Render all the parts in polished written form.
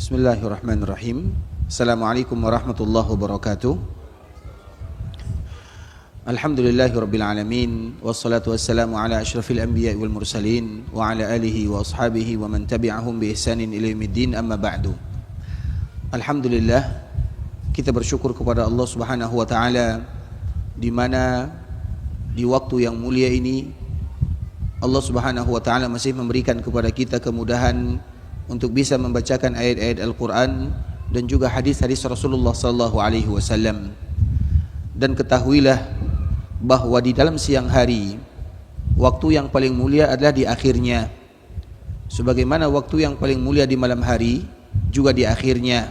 Bismillahirrahmanirrahim. Assalamualaikum warahmatullahi wabarakatuh. Alhamdulillahirabbil alamin wassalatu wassalamu ala asyrafil anbiya'i wal mursalin wa ala alihi wa ashabihi wa man tabi'ahum bi ihsanin ila yaumiddin, amma ba'du. Alhamdulillah, kita bersyukur kepada Allah Subhanahu wa taala di mana di waktu yang mulia ini Allah Subhanahu wa taala masih memberikan kepada kita kemudahan untuk bisa membacakan ayat-ayat Al-Quran dan juga hadis-hadis Rasulullah sallallahu alaihi wasallam. Dan ketahuilah bahwa di dalam siang hari waktu yang paling mulia adalah di akhirnya, sebagaimana waktu yang paling mulia di malam hari juga di akhirnya.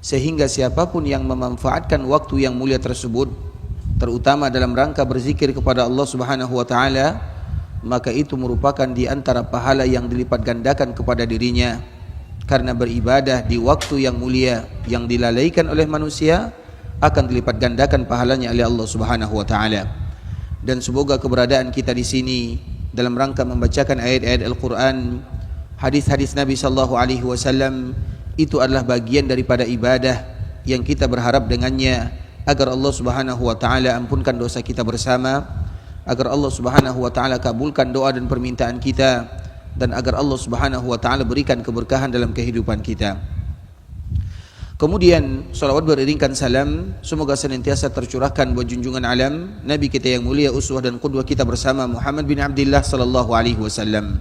Sehingga siapapun yang memanfaatkan waktu yang mulia tersebut, terutama dalam rangka berzikir kepada Allah Subhanahu wa taala, maka itu merupakan di antara pahala yang dilipat gandakan kepada dirinya, karena beribadah di waktu yang mulia yang dilalaikan oleh manusia akan dilipat gandakan pahalanya oleh Allah Subhanahu wa taala. Dan semoga keberadaan kita di sini dalam rangka membacakan ayat-ayat Al-Qur'an, hadis-hadis Nabi sallallahu alaihi wasallam itu adalah bagian daripada ibadah yang kita berharap dengannya agar Allah Subhanahu wa taala ampunkan dosa kita bersama, agar Allah Subhanahu wa taala kabulkan doa dan permintaan kita, dan agar Allah Subhanahu wa taala berikan keberkahan dalam kehidupan kita. Kemudian salawat beriringkan salam semoga senantiasa tercurahkan buat junjungan alam Nabi kita yang mulia, uswah dan qudwah kita bersama, Muhammad bin Abdullah sallallahu alaihi wasallam.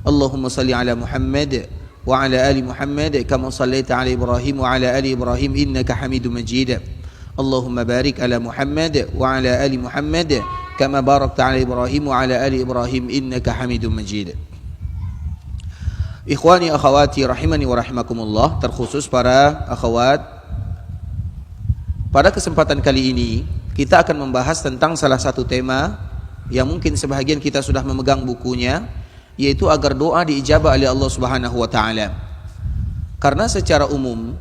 Allahumma salli ala Muhammad wa ala ali Muhammad kama sallaita ala Ibrahim wa ala ali Ibrahim innaka Hamidum Majid. Allahumma barik ala Muhammad wa ala ali Muhammad kama barakta ala Ibrahim wa ala ali Ibrahim innaka Hamidum Majid. Ikhwani akhawati rahimani wa rahimakumullah, terkhusus para akhwat, pada kesempatan kali ini kita akan membahas tentang salah satu tema yang mungkin sebahagian kita sudah memegang bukunya, yaitu agar doa diijabah oleh Allah Subhanahu wa taala. Karena secara umum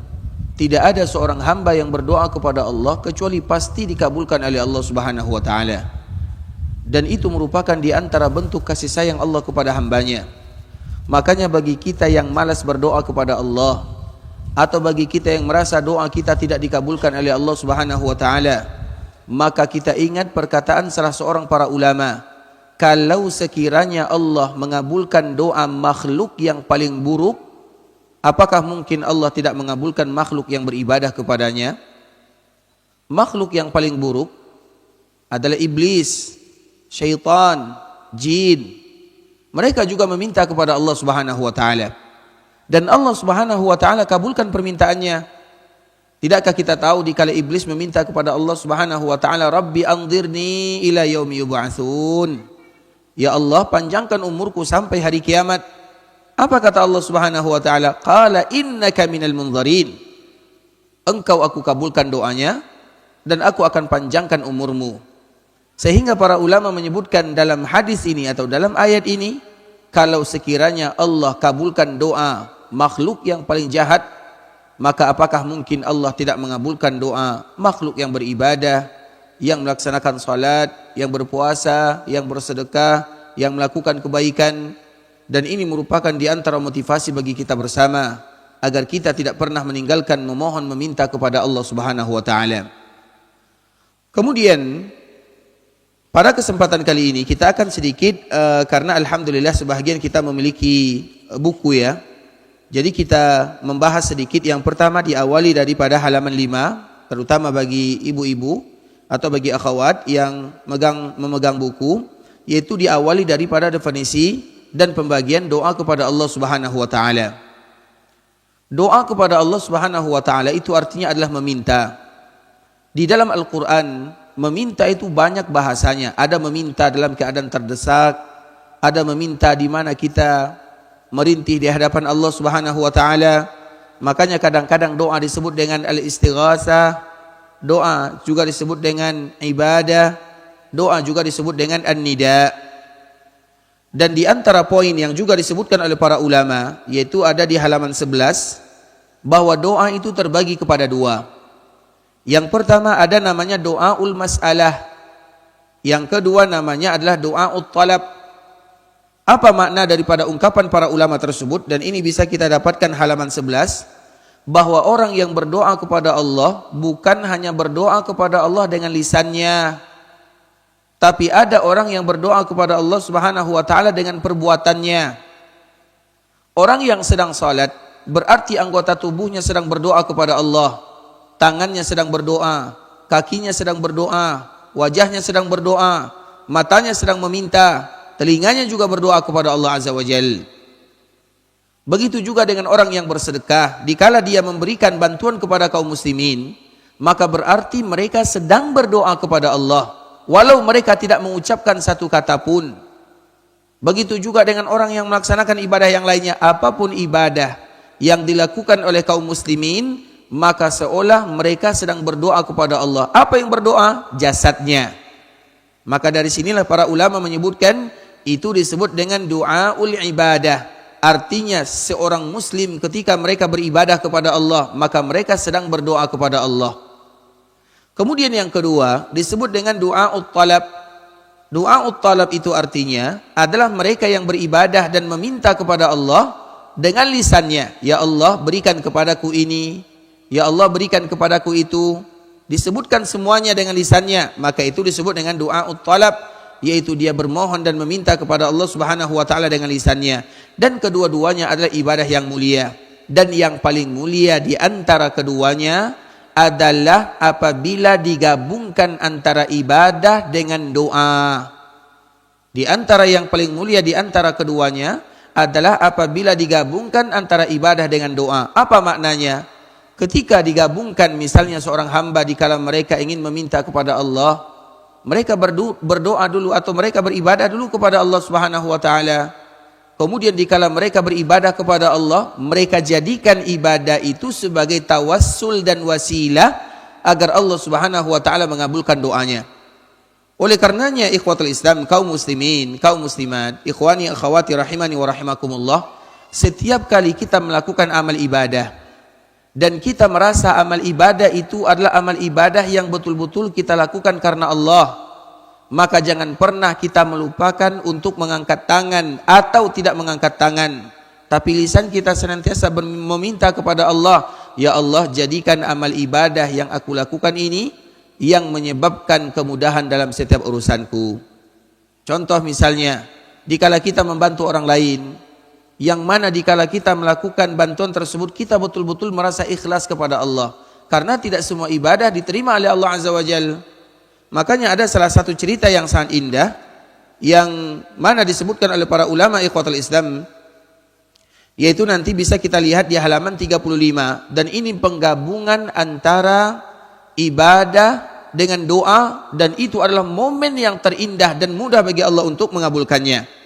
tidak ada seorang hamba yang berdoa kepada Allah kecuali pasti dikabulkan oleh Allah Subhanahu wa taala. Dan itu merupakan di antara bentuk kasih sayang Allah kepada hambanya. Makanya bagi kita yang malas berdoa kepada Allah, atau bagi kita yang merasa doa kita tidak dikabulkan oleh Allah Subhanahu wa taala, maka kita ingat perkataan salah seorang para ulama, kalau sekiranya Allah mengabulkan doa makhluk yang paling buruk, apakah mungkin Allah tidak mengabulkan makhluk yang beribadah kepadanya? Makhluk yang paling buruk adalah iblis, syaitan, jin. Mereka juga meminta kepada Allah Subhanahu wa taala, dan Allah Subhanahu wa taala kabulkan permintaannya. Tidakkah kita tahu dikala iblis meminta kepada Allah Subhanahu wa taala, Rabbi anzirni ila yaumi yub'atsun, ya Allah panjangkan umurku sampai hari kiamat. Apa kata Allah Subhanahu wa taala? Qala innaka minal munzarin, engkau aku kabulkan doanya dan aku akan panjangkan umurmu. Sehingga para ulama menyebutkan dalam hadis ini atau dalam ayat ini, kalau sekiranya Allah kabulkan doa makhluk yang paling jahat, maka apakah mungkin Allah tidak mengabulkan doa makhluk yang beribadah, yang melaksanakan salat, yang berpuasa, yang bersedekah, yang melakukan kebaikan. Dan ini merupakan di antara motivasi bagi kita bersama agar kita tidak pernah meninggalkan memohon meminta kepada Allah Subhanahu wa taala. Kemudian pada kesempatan kali ini kita akan sedikit karena alhamdulillah sebahagian kita memiliki buku ya. Jadi kita membahas sedikit. Yang pertama diawali daripada halaman 5, terutama bagi ibu-ibu atau bagi akhwat yang memegang buku, yaitu diawali daripada definisi dan pembagian doa kepada Allah Subhanahu wa taala. Doa kepada Allah Subhanahu wa taala itu artinya adalah meminta. Di dalam Al-Qur'an meminta itu banyak bahasanya. Ada meminta dalam keadaan terdesak, ada meminta di mana kita merintih di hadapan Allah Subhanahu wa taala. Makanya kadang-kadang doa disebut dengan al-istighasah, doa juga disebut dengan ibadah, doa juga disebut dengan an-nida. Dan di antara poin yang juga disebutkan oleh para ulama, yaitu ada di halaman 11, bahwa doa itu terbagi kepada dua. Yang pertama ada namanya doaul mas'alah, yang kedua namanya adalah doaul talab. Apa makna daripada ungkapan para ulama tersebut? Dan ini bisa kita dapatkan halaman 11. bahwa orang yang berdoa kepada Allah bukan hanya berdoa kepada Allah dengan lisannya, tapi ada orang yang berdoa kepada Allah Subhanahu wa taala dengan perbuatannya. Orang yang sedang salat berarti anggota tubuhnya sedang berdoa kepada Allah. Tangannya sedang berdoa, kakinya sedang berdoa, wajahnya sedang berdoa, matanya sedang meminta, telinganya juga berdoa kepada Allah Azza wa Jalla. Begitu juga dengan orang yang bersedekah, dikala dia memberikan bantuan kepada kaum muslimin, maka berarti mereka sedang berdoa kepada Allah, walau mereka tidak mengucapkan satu kata pun. Begitu juga dengan orang yang melaksanakan ibadah yang lainnya, apapun ibadah yang dilakukan oleh kaum muslimin, maka seolah mereka sedang berdoa kepada Allah. Apa yang berdoa? Jasadnya. Maka dari sinilah para ulama menyebutkan itu disebut dengan du'aul ibadah. Artinya seorang muslim ketika mereka beribadah kepada Allah, maka mereka sedang berdoa kepada Allah. Kemudian yang kedua disebut dengan du'aul talab. Du'aul talab itu artinya adalah mereka yang beribadah dan meminta kepada Allah dengan lisannya. Ya Allah, berikan kepadaku ini, ya Allah, berikan kepadaku itu. Disebutkan semuanya dengan lisannya, maka itu disebut dengan du'aul talab, yaitu dia bermohon dan meminta kepada Allah Subhanahu wa taala dengan lisannya. Dan kedua-duanya adalah ibadah yang mulia. Dan yang paling mulia di antara keduanya adalah apabila digabungkan antara ibadah dengan doa. Di antara yang paling mulia di antara keduanya adalah apabila digabungkan antara ibadah dengan doa. Apa maknanya? Ketika digabungkan misalnya seorang hamba dikala mereka ingin meminta kepada Allah, mereka berdoa dulu atau mereka beribadah dulu kepada Allah Subhanahu wa taala. Kemudian dikala mereka beribadah kepada Allah, mereka jadikan ibadah itu sebagai tawassul dan wasilah agar Allah Subhanahu wa taala mengabulkan doanya. Oleh karenanya ikhwatul Islam, kaum muslimin, kaum muslimat, ikhwani akhwati rahimani wa rahimakumullah, setiap kali kita melakukan amal ibadah dan kita merasa amal ibadah itu adalah amal ibadah yang betul-betul kita lakukan karena Allah, maka jangan pernah kita melupakan untuk mengangkat tangan atau tidak mengangkat tangan, tapi lisan kita senantiasa meminta kepada Allah, ya Allah, jadikan amal ibadah yang aku lakukan ini yang menyebabkan kemudahan dalam setiap urusanku. Contoh misalnya, dikala kita membantu orang lain, yang mana dikala kita melakukan bantuan tersebut kita betul-betul merasa ikhlas kepada Allah, karena tidak semua ibadah diterima oleh Allah Azza wa Jalla. Makanya ada salah satu cerita yang sangat indah yang mana disebutkan oleh para ulama ikhwatul Islam, yaitu nanti bisa kita lihat di halaman 35, dan ini penggabungan antara ibadah dengan doa, dan itu adalah momen yang terindah dan mudah bagi Allah untuk mengabulkannya.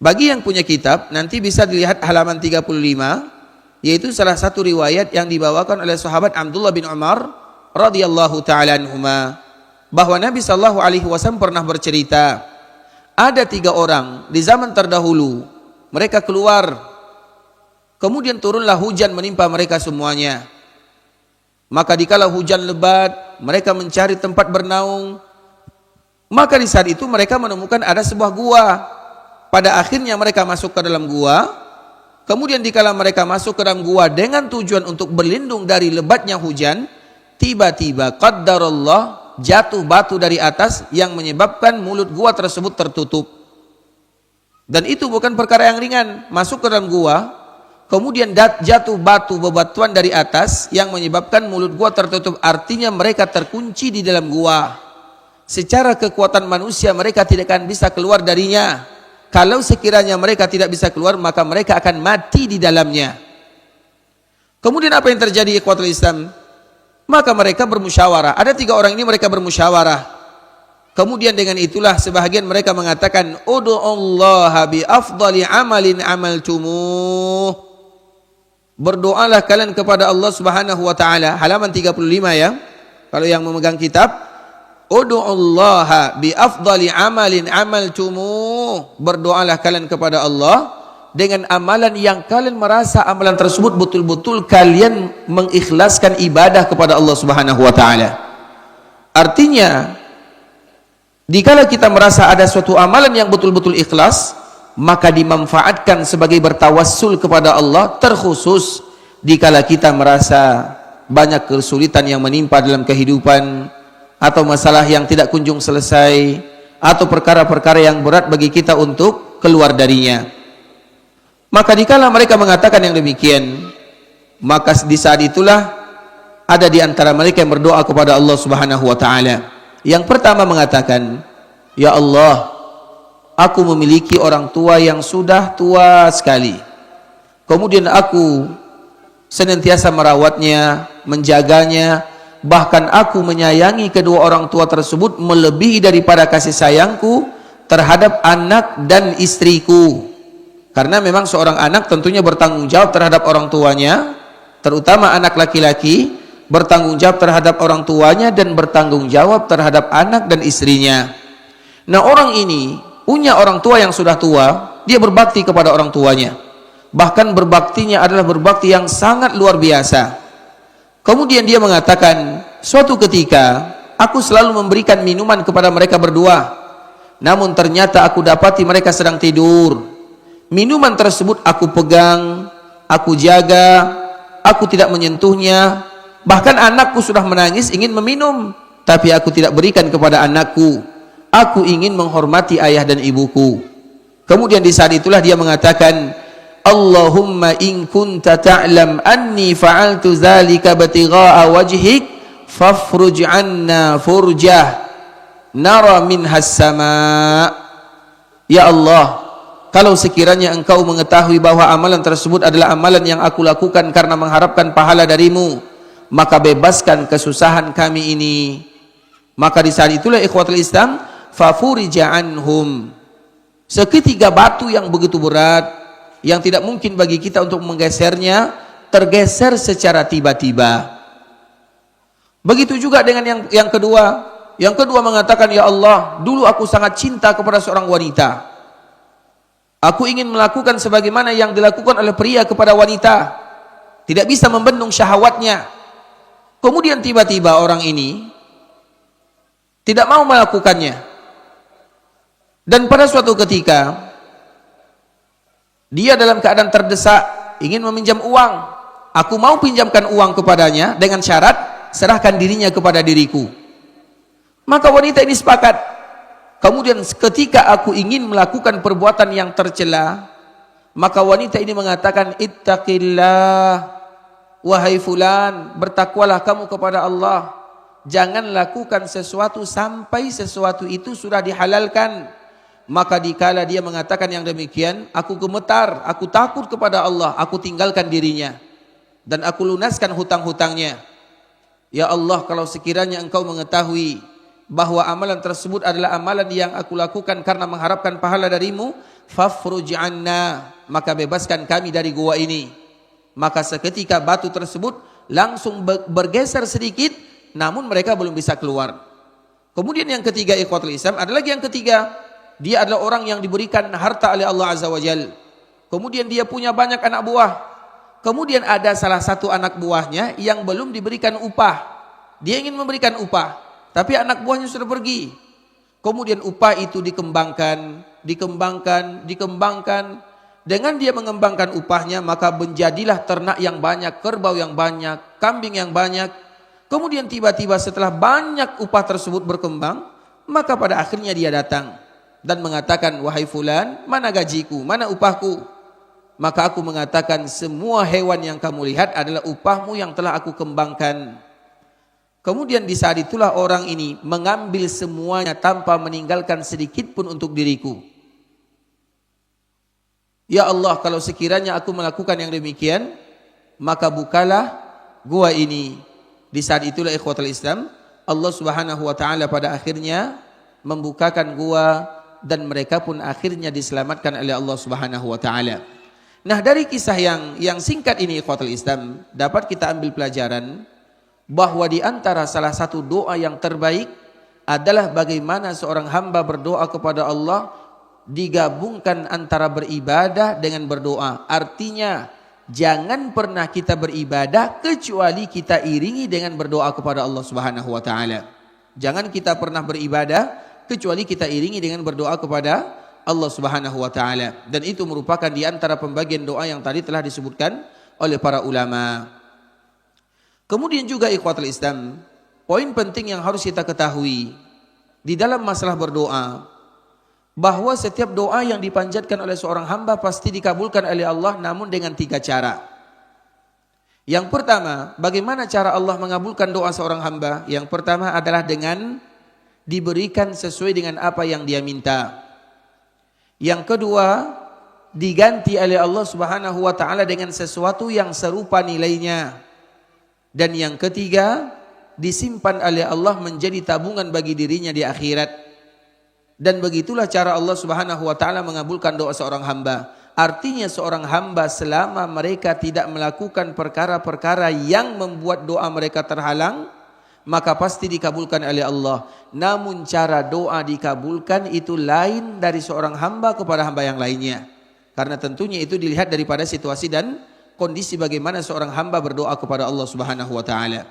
Bagi yang punya kitab nanti bisa dilihat halaman 35, yaitu salah satu riwayat yang dibawakan oleh sahabat Abdullah bin Umar radhiyallahu taala anhuma, bahwa Nabi sallallahu alaihi wasallam pernah bercerita, ada 3 orang di zaman terdahulu, mereka keluar, kemudian turunlah hujan menimpa mereka semuanya. Maka dikala hujan lebat, mereka mencari tempat bernaung. Maka di saat itu mereka menemukan ada sebuah gua. Pada akhirnya mereka masuk ke dalam gua. Kemudian dikala mereka masuk ke dalam gua dengan tujuan untuk berlindung dari lebatnya hujan, tiba-tiba qaddarallah jatuh batu dari atas yang menyebabkan mulut gua tersebut tertutup. Dan itu bukan perkara yang ringan. Masuk ke dalam gua, kemudian jatuh batu bebatuan dari atas yang menyebabkan mulut gua tertutup. Artinya mereka terkunci di dalam gua. Secara kekuatan manusia mereka tidak akan bisa keluar darinya. Kalau sekiranya mereka tidak bisa keluar, maka mereka akan mati di dalamnya. Kemudian apa yang terjadi ikhwatul Islam? Maka mereka bermusyawarah. Ada 3 orang ini mereka bermusyawarah. Kemudian dengan itulah sebahagian mereka mengatakan, Udu'ullaha bi afdali amalin amaltumuh. Berdoalah kalian kepada Allah Subhanahu wa taala. Halaman 35 ya. Kalau yang memegang kitab, Udu'ullaha bi afdali amalin amaltumuh. Berdoalah kalian kepada Allah dengan amalan yang kalian merasa amalan tersebut betul-betul kalian mengikhlaskan ibadah kepada Allah Subhanahu wa taala. Artinya, dikala kita merasa ada suatu amalan yang betul-betul ikhlas, maka dimanfaatkan sebagai bertawassul kepada Allah, terkhusus dikala kita merasa banyak kesulitan yang menimpa dalam kehidupan, atau masalah yang tidak kunjung selesai, atau perkara-perkara yang berat bagi kita untuk keluar darinya. Maka dikala mereka mengatakan yang demikian, maka di saat itulah ada di antara mereka yang berdoa kepada Allah Subhanahu wa taala. Yang pertama mengatakan, "Ya Allah, aku memiliki orang tua yang sudah tua sekali. Kemudian aku senantiasa merawatnya, menjaganya, bahkan aku menyayangi kedua orang tua tersebut melebihi daripada kasih sayangku terhadap anak dan istriku." Karena memang seorang anak tentunya bertanggung jawab terhadap orang tuanya, terutama anak laki-laki, bertanggung jawab terhadap orang tuanya dan bertanggung jawab terhadap anak dan istrinya. Nah, orang ini punya orang tua yang sudah tua, dia berbakti kepada orang tuanya. Bahkan berbaktinya adalah berbakti yang sangat luar biasa. Kemudian dia mengatakan, suatu ketika aku selalu memberikan minuman kepada mereka berdua, namun ternyata aku dapati mereka sedang tidur. Minuman tersebut aku pegang, aku jaga, aku tidak menyentuhnya. Bahkan anakku sudah menangis ingin meminum, tapi aku tidak berikan kepada anakku. Aku ingin menghormati ayah dan ibuku. Kemudian di saat itulah dia mengatakan, Allahumma in kunta ta'lam anni fa'altu dzalika batigha'a wajhik fafruj 'anna furjah nara minhas sama'. Ya Allah, kalau sekiranya engkau mengetahui bahwa amalan tersebut adalah amalan yang aku lakukan karena mengharapkan pahala darimu, maka bebaskan kesusahan kami ini. Maka di saat itulah ikhwatul Islam, fafurija anhum, seketika batu yang begitu berat yang tidak mungkin bagi kita untuk menggesernya tergeser secara tiba-tiba. Begitu juga dengan yang kedua. Yang kedua mengatakan, ya Allah, dulu aku sangat cinta kepada seorang wanita. Aku ingin melakukan sebagaimana yang dilakukan oleh pria kepada wanita, tidak bisa membendung syahwatnya. Kemudian tiba-tiba orang ini tidak mau melakukannya. Dan pada suatu ketika dia dalam keadaan terdesak, ingin meminjam uang. Aku mau pinjamkan uang kepadanya dengan syarat serahkan dirinya kepada diriku. Maka wanita ini sepakat. Kemudian ketika aku ingin melakukan perbuatan yang tercela, maka wanita ini mengatakan, ittaqillah, wahai fulan, bertakwalah kamu kepada Allah. Jangan lakukan sesuatu sampai sesuatu itu sudah dihalalkan. Maka dikala dia mengatakan yang demikian, aku gemetar, aku takut kepada Allah, aku tinggalkan dirinya dan aku lunaskan hutang-hutangnya. Ya Allah, kalau sekiranya engkau mengetahui bahwa amalan tersebut adalah amalan yang aku lakukan karena mengharapkan pahala darimu, fafruj 'anna, maka bebaskan kami dari gua ini. Maka seketika batu tersebut langsung bergeser sedikit, namun mereka belum bisa keluar. Kemudian yang ketiga, ikhwatul Islam, ada lagi yang ketiga. Dia adalah orang yang diberikan harta oleh Allah Azza wa Jalla. Kemudian dia punya banyak anak buah. Kemudian ada salah satu anak buahnya yang belum diberikan upah. Dia ingin memberikan upah, tapi anak buahnya sudah pergi. Kemudian upah itu dikembangkan. Dengan dia mengembangkan upahnya, maka menjadilah ternak yang banyak, kerbau yang banyak, kambing yang banyak. Kemudian tiba-tiba setelah banyak upah tersebut berkembang, maka pada akhirnya dia datang dan mengatakan, wahai fulan, mana gajiku, mana upahku? Maka aku mengatakan, semua hewan yang kamu lihat adalah upahmu yang telah aku kembangkan. Kemudian di saat itulah orang ini mengambil semuanya tanpa meninggalkan sedikit pun untuk diriku. Ya Allah, kalau sekiranya aku melakukan yang demikian, maka bukalah gua ini. Di saat itulah ikhwatul Islam, Allah Subhanahu wa taala pada akhirnya membukakan gua dan mereka pun akhirnya diselamatkan oleh Allah Subhanahu wa taala. Nah, dari kisah yang singkat ini ikhwatul Islam, dapat kita ambil pelajaran bahwa di antara salah satu doa yang terbaik adalah bagaimana seorang hamba berdoa kepada Allah digabungkan antara beribadah dengan berdoa. Artinya jangan pernah kita beribadah kecuali kita iringi dengan berdoa kepada Allah Subhanahu wa taala. Jangan kita pernah beribadah kecuali kita iringi dengan berdoa kepada Allah Subhanahu wa taala. Dan itu merupakan di antara pembagian doa yang tadi telah disebutkan oleh para ulama. Kemudian juga ikhwatul Islam, poin penting yang harus kita ketahui di dalam masalah berdoa, bahwa setiap doa yang dipanjatkan oleh seorang hamba pasti dikabulkan oleh Allah, namun dengan 3 cara. Yang pertama, bagaimana cara Allah mengabulkan doa seorang hamba? Yang pertama adalah dengan diberikan sesuai dengan apa yang dia minta. Yang kedua, diganti oleh Allah Subhanahu wa taala dengan sesuatu yang serupa nilainya. Dan yang ketiga, disimpan oleh Allah menjadi tabungan bagi dirinya di akhirat. Dan begitulah cara Allah Subhanahu wa taala mengabulkan doa seorang hamba. Artinya seorang hamba selama mereka tidak melakukan perkara-perkara yang membuat doa mereka terhalang, maka pasti dikabulkan oleh Allah. Namun cara doa dikabulkan itu lain dari seorang hamba kepada hamba yang lainnya. Karena tentunya itu dilihat daripada situasi dan kondisi bagaimana seorang hamba berdoa kepada Allah Subhanahu wa taala.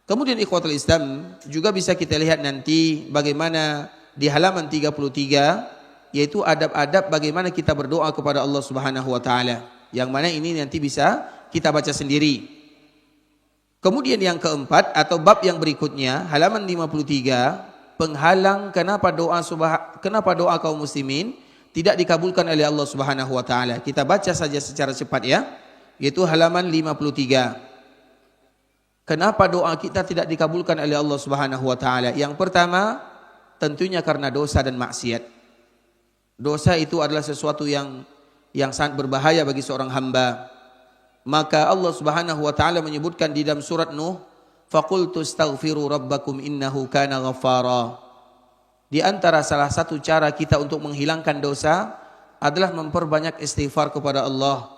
Kemudian ikhwatul Islam, juga bisa kita lihat nanti bagaimana di halaman 33, yaitu adab-adab bagaimana kita berdoa kepada Allah Subhanahu wa taala. Yang mana ini nanti bisa kita baca sendiri. Kemudian yang keempat atau bab yang berikutnya, halaman 53, penghalang kenapa doa kaum muslimin tidak dikabulkan oleh Allah Subhanahu wa taala. Kita baca saja secara cepat ya, yaitu halaman 53. Kenapa doa kita tidak dikabulkan oleh Allah Subhanahu wa taala? Yang pertama, tentunya karena dosa dan maksiat. Dosa itu adalah sesuatu yang sangat berbahaya bagi seorang hamba. Maka Allah Subhanahu wa taala menyebutkan di dalam surat Nuh, "Faqultu astaghfiru rabbakum innahu kana ghaffara." Di antara salah satu cara kita untuk menghilangkan dosa adalah memperbanyak istighfar kepada Allah.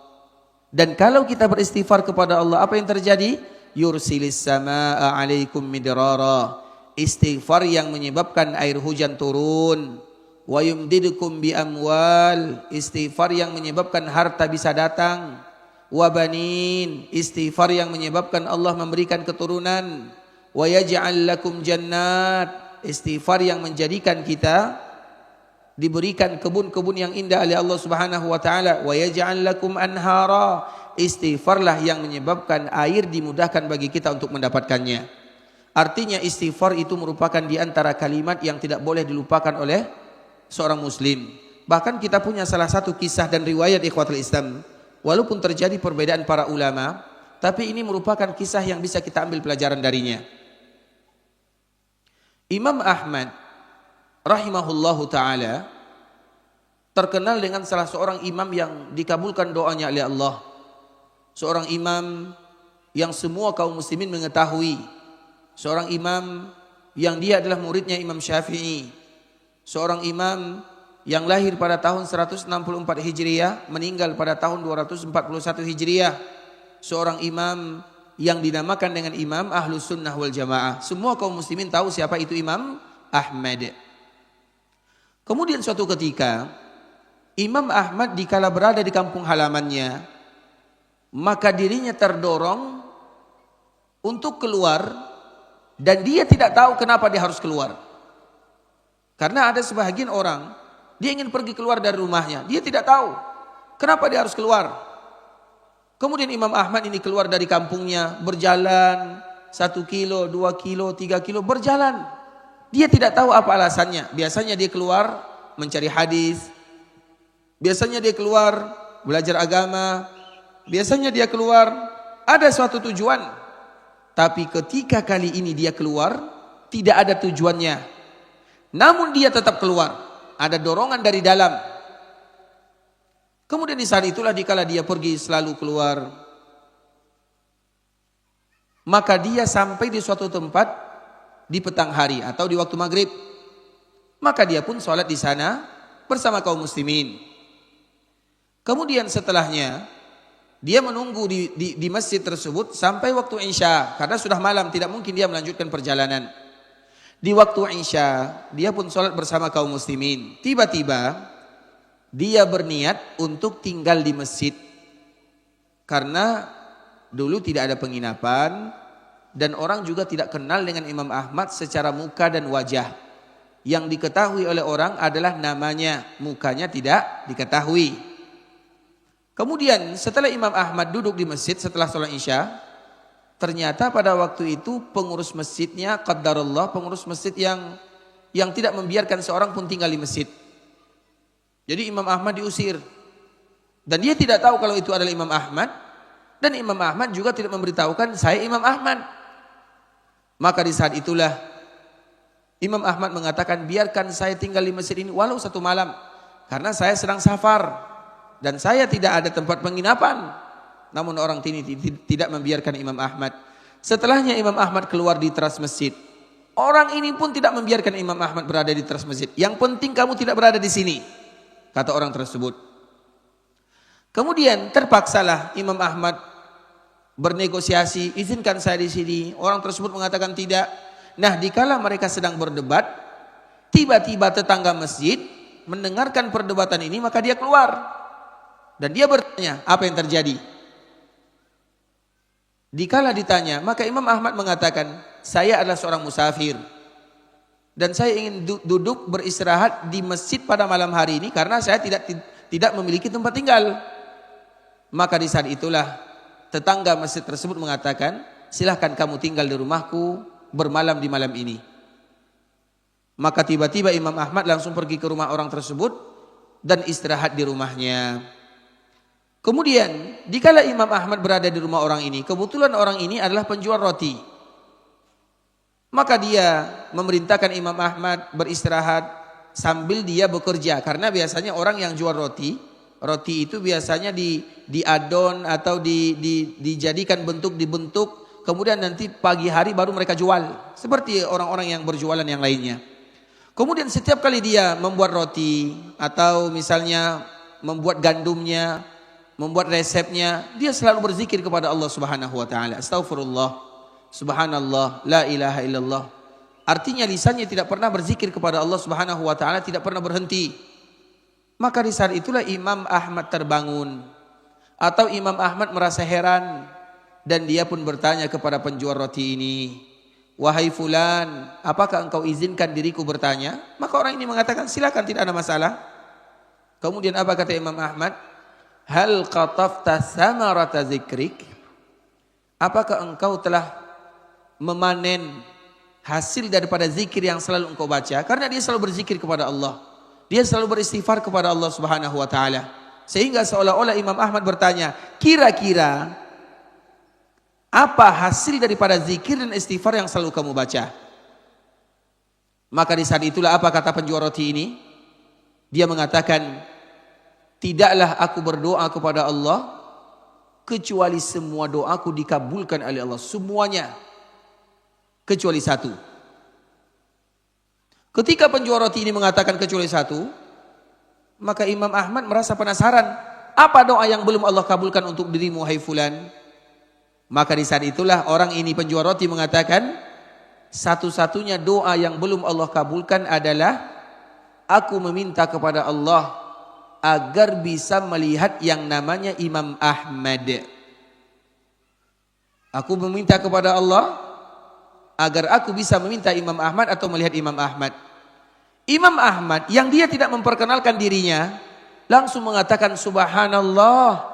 Dan kalau kita beristighfar kepada Allah, apa yang terjadi? Yursilis samaa 'alaikum midrara. Istighfar yang menyebabkan air hujan turun. Wa yumdidukum bi amwal. Istighfar yang menyebabkan harta bisa datang. Wa banin. Istighfar yang menyebabkan Allah memberikan keturunan. Wa yaj'al lakum jannat. Istighfar yang menjadikan kita diberikan kebun-kebun yang indah oleh Allah Subhanahu wa taala. Wa yaj'al lakum anhara. Istighfarlah yang menyebabkan air dimudahkan bagi kita untuk mendapatkannya. Artinya istighfar itu merupakan di antara kalimat yang tidak boleh dilupakan oleh seorang muslim. Bahkan kita punya salah satu kisah dan riwayat ikhwatul Islam, walaupun terjadi perbedaan para ulama, tapi ini merupakan kisah yang bisa kita ambil pelajaran darinya. Imam Ahmad rahimahullahu taala terkenal dengan salah seorang imam yang dikabulkan doanya oleh Allah. Seorang imam yang semua kaum muslimin mengetahui. Seorang imam yang dia adalah muridnya Imam Syafi'i. Seorang imam yang lahir pada tahun 164 Hijriah, meninggal pada tahun 241 Hijriah. Seorang imam yang dinamakan dengan Imam Ahlus Sunnah wal Jamaah. Semua kaum muslimin tahu siapa itu Imam Ahmad. Kemudian suatu ketika Imam Ahmad dikala berada di kampung halamannya, maka dirinya terdorong untuk keluar dan dia tidak tahu kenapa dia harus keluar. Karena ada sebahagian orang, dia ingin pergi keluar dari rumahnya, dia tidak tahu kenapa dia harus keluar. Kemudian Imam Ahmad ini keluar dari kampungnya, berjalan 1 kilo, 2 kilo, 3 kilo, berjalan. Dia tidak tahu apa alasannya. Biasanya dia keluar mencari hadis, biasanya dia keluar belajar agama, biasanya dia keluar ada suatu tujuan. Tapi ketika kali ini dia keluar, tidak ada tujuannya. Namun dia tetap keluar. Ada dorongan dari dalam. Kemudian di saat itulah dikala dia pergi selalu keluar, maka dia sampai di suatu tempat di petang hari atau di waktu maghrib. Maka dia pun sholat di sana bersama kaum muslimin. Kemudian setelahnya dia menunggu di masjid tersebut sampai waktu Isya, karena sudah malam, tidak mungkin dia melanjutkan perjalanan. Di waktu Isya dia pun sholat bersama kaum muslimin. Tiba-tiba dia berniat untuk tinggal di masjid, karena dulu tidak ada penginapan dan orang juga tidak kenal dengan Imam Ahmad secara muka dan wajah. Yang diketahui oleh orang adalah namanya, mukanya tidak diketahui. Kemudian setelah Imam Ahmad duduk di masjid setelah sholat Isya, ternyata pada waktu itu pengurus masjidnya, qaddarullah, pengurus masjid yang tidak membiarkan seorang pun tinggal di masjid. Jadi Imam Ahmad diusir. Dan dia tidak tahu kalau itu adalah Imam Ahmad. Dan Imam Ahmad juga tidak memberitahukan saya Imam Ahmad. Maka di saat itulah Imam Ahmad mengatakan, biarkan saya tinggal di masjid ini walau 1 malam. Karena saya sedang safar. Dan saya tidak ada tempat penginapan. Namun orang ini tidak membiarkan Imam Ahmad. Setelahnya Imam Ahmad keluar di teras masjid. Orang ini pun tidak membiarkan Imam Ahmad berada di teras masjid. Yang penting kamu tidak berada di sini, kata orang tersebut. Kemudian terpaksalah Imam Ahmad bernegosiasi, izinkan saya di sini. Orang tersebut mengatakan tidak. Nah, dikala mereka sedang berdebat, tiba-tiba tetangga masjid mendengarkan perdebatan ini, maka dia keluar. Dan dia bertanya, apa yang terjadi? Dikala ditanya, maka Imam Ahmad mengatakan, saya adalah seorang musafir. Dan saya ingin duduk beristirahat di masjid pada malam hari ini karena saya tidak memiliki tempat tinggal. Maka di saat itulah tetangga masjid tersebut mengatakan, silahkan kamu tinggal di rumahku bermalam di malam ini. Maka tiba-tiba Imam Ahmad langsung pergi ke rumah orang tersebut dan istirahat di rumahnya. Kemudian dikala Imam Ahmad berada di rumah orang ini, kebetulan orang ini adalah penjual roti. Maka dia memerintahkan Imam Ahmad beristirahat sambil dia bekerja. Karena biasanya orang yang jual roti itu biasanya diadon atau dijadikan dibentuk, kemudian nanti pagi hari baru mereka jual. Seperti orang-orang yang berjualan yang lainnya. Kemudian setiap kali dia membuat roti atau misalnya membuat gandumnya, membuat resepnya, dia selalu berzikir kepada Allah Subhanahu wa taala. Astaghfirullah, subhanallah, la ilaha illallah. Artinya lisannya tidak pernah berzikir kepada Allah Subhanahu wa taala, tidak pernah berhenti. Maka di saat itulah Imam Ahmad terbangun, atau Imam Ahmad merasa heran, dan dia pun bertanya kepada penjual roti ini, wahai fulan, apakah engkau izinkan diriku bertanya? Maka orang ini mengatakan, silakan, tidak ada masalah. Kemudian apa kata Imam Ahmad? Hal qatafta samarata zikrik? Apakah engkau telah memanen hasil daripada zikir yang selalu engkau baca? Karena dia selalu berzikir kepada Allah. Dia selalu beristighfar kepada Allah Subhanahu wa taala. Sehingga seolah-olah Imam Ahmad bertanya, kira-kira apa hasil daripada zikir dan istighfar yang selalu kamu baca? Maka di saat itulah apa kata penjual roti ini? Dia mengatakan, tidaklah aku berdoa kepada Allah kecuali semua doaku dikabulkan oleh Allah. Semuanya. Kecuali satu. Ketika penjual roti ini mengatakan kecuali satu, maka Imam Ahmad merasa penasaran. Apa doa yang belum Allah kabulkan untuk dirimu, hai fulan? Maka di saat itulah orang ini penjual roti mengatakan, satu-satunya doa yang belum Allah kabulkan adalah aku meminta kepada Allah agar bisa melihat yang namanya Imam Ahmad. Aku meminta kepada Allah agar aku bisa meminta Imam Ahmad atau melihat Imam Ahmad. Imam Ahmad yang dia tidak memperkenalkan dirinya langsung mengatakan, subhanallah,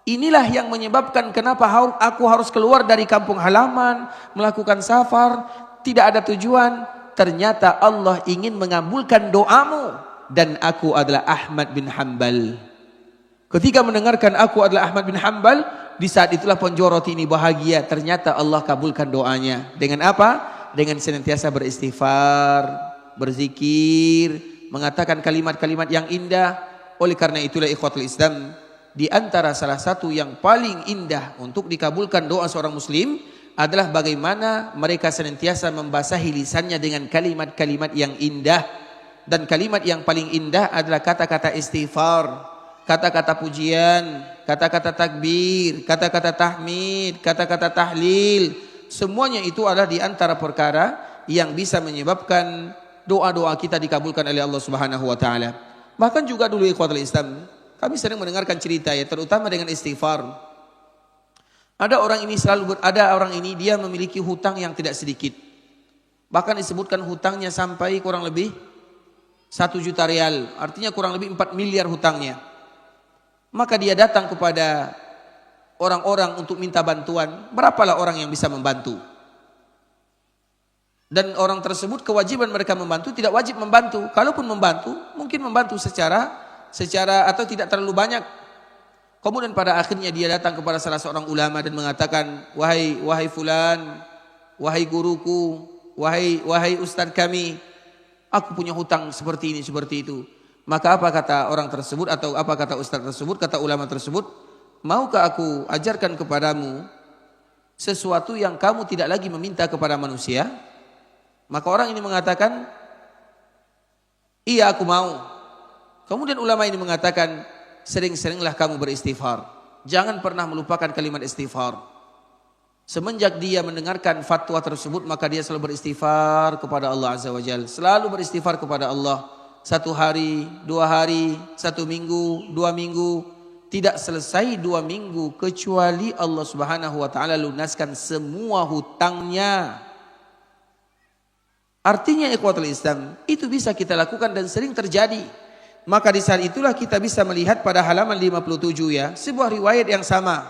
inilah yang menyebabkan kenapa aku harus keluar dari kampung halaman, melakukan safar, tidak ada tujuan. Ternyata Allah ingin mengabulkan doamu. Dan aku adalah Ahmad bin Hanbal. Ketika mendengarkan aku adalah Ahmad bin Hanbal, di saat itulah penjual roti ini bahagia. Ternyata Allah kabulkan doanya. Dengan apa? Dengan senantiasa beristighfar, berzikir, mengatakan kalimat-kalimat yang indah. Oleh karena itulah ikhwatul Islam, di antara salah satu yang paling indah untuk dikabulkan doa seorang muslim adalah bagaimana mereka senantiasa membasahi lisannya dengan kalimat-kalimat yang indah. Dan kalimat yang paling indah adalah kata-kata istighfar, kata-kata pujian, kata-kata takbir, kata-kata tahmid, kata-kata tahlil. Semuanya itu adalah di antara perkara yang bisa menyebabkan doa-doa kita dikabulkan oleh Allah Subhanahu wa taala. Bahkan juga dulu ikhwatul Islam, kami sering mendengarkan cerita ya, terutama dengan istighfar. Ada orang ini dia memiliki hutang yang tidak sedikit. Bahkan disebutkan hutangnya sampai kurang lebih 1 juta rial, artinya kurang lebih 4 miliar hutangnya. maka dia datang kepada orang-orang untuk minta bantuan, berapalah orang yang bisa membantu? Dan orang tersebut kewajiban mereka membantu, tidak wajib membantu. Kalaupun membantu, mungkin membantu secara atau tidak terlalu banyak. Kemudian pada akhirnya dia datang kepada salah seorang ulama dan mengatakan, wahai fulan, wahai guruku, wahai ustaz kami, aku punya hutang seperti ini, seperti itu. Maka apa kata orang tersebut atau apa kata ustaz tersebut, kata ulama tersebut, maukah aku ajarkan kepadamu sesuatu yang kamu tidak lagi meminta kepada manusia? Maka orang ini mengatakan, iya aku mau. Kemudian ulama ini mengatakan, sering-seringlah kamu beristighfar. Jangan pernah melupakan kalimat istighfar. Semenjak dia mendengarkan fatwa tersebut, maka dia selalu beristighfar kepada Allah Azza wa Jalla. Selalu beristighfar kepada Allah. 1 hari, 2 hari, 1 minggu, 2 minggu. Tidak selesai 2 minggu kecuali Allah Subhanahu wa taala lunaskan semua hutangnya. Artinya ikhwatul Islam, itu bisa kita lakukan dan sering terjadi. Maka di saat itulah kita bisa melihat pada halaman 57 ya, sebuah riwayat yang sama.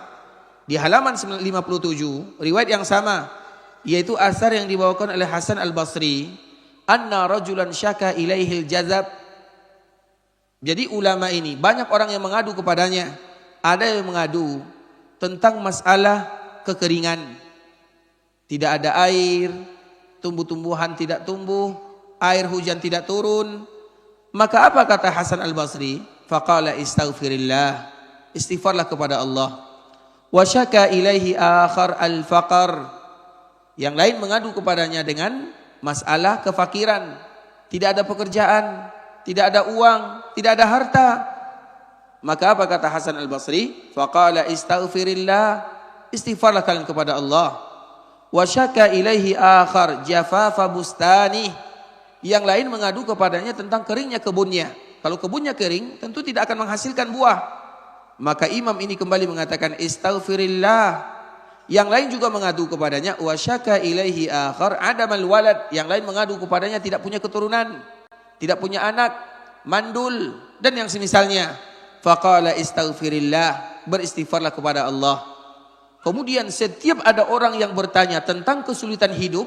Di halaman 57, riwayat yang sama, yaitu asar yang dibawakan oleh Hasan Al-Basri, anna rajulan syaka ilaihil jazab. Jadi ulama ini, banyak orang yang mengadu kepadanya. Ada yang mengadu tentang masalah kekeringan. Tidak ada air, tumbuh-tumbuhan tidak tumbuh, air hujan tidak turun. Maka apa kata Hasan Al-Basri? Faqala istaghfirillah, istighfarlah kepada Allah. Wa syaka ilaihi akhar al-faqar. Yang lain mengadu kepadanya dengan masalah kefakiran. Tidak ada pekerjaan, tidak ada uang, tidak ada harta. Maka apa kata Hasan Al-Basri? Faqala istaghfirillah, istighfarlah kalian kepada Allah. Wa syaka ilaihi akhar jafafa bustani. Yang lain mengadu kepadanya tentang keringnya kebunnya. Kalau kebunnya kering, tentu tidak akan menghasilkan buah. Maka imam ini kembali mengatakan istaghfirillah. Yang lain juga mengadu kepadanya wa syaka ilaihi akhar adamal walad. Yang lain mengadu kepadanya tidak punya keturunan, tidak punya anak, mandul dan yang semisalnya. Faqala istaghfirillah, beristighfarlah kepada Allah. Kemudian setiap ada orang yang bertanya tentang kesulitan hidup,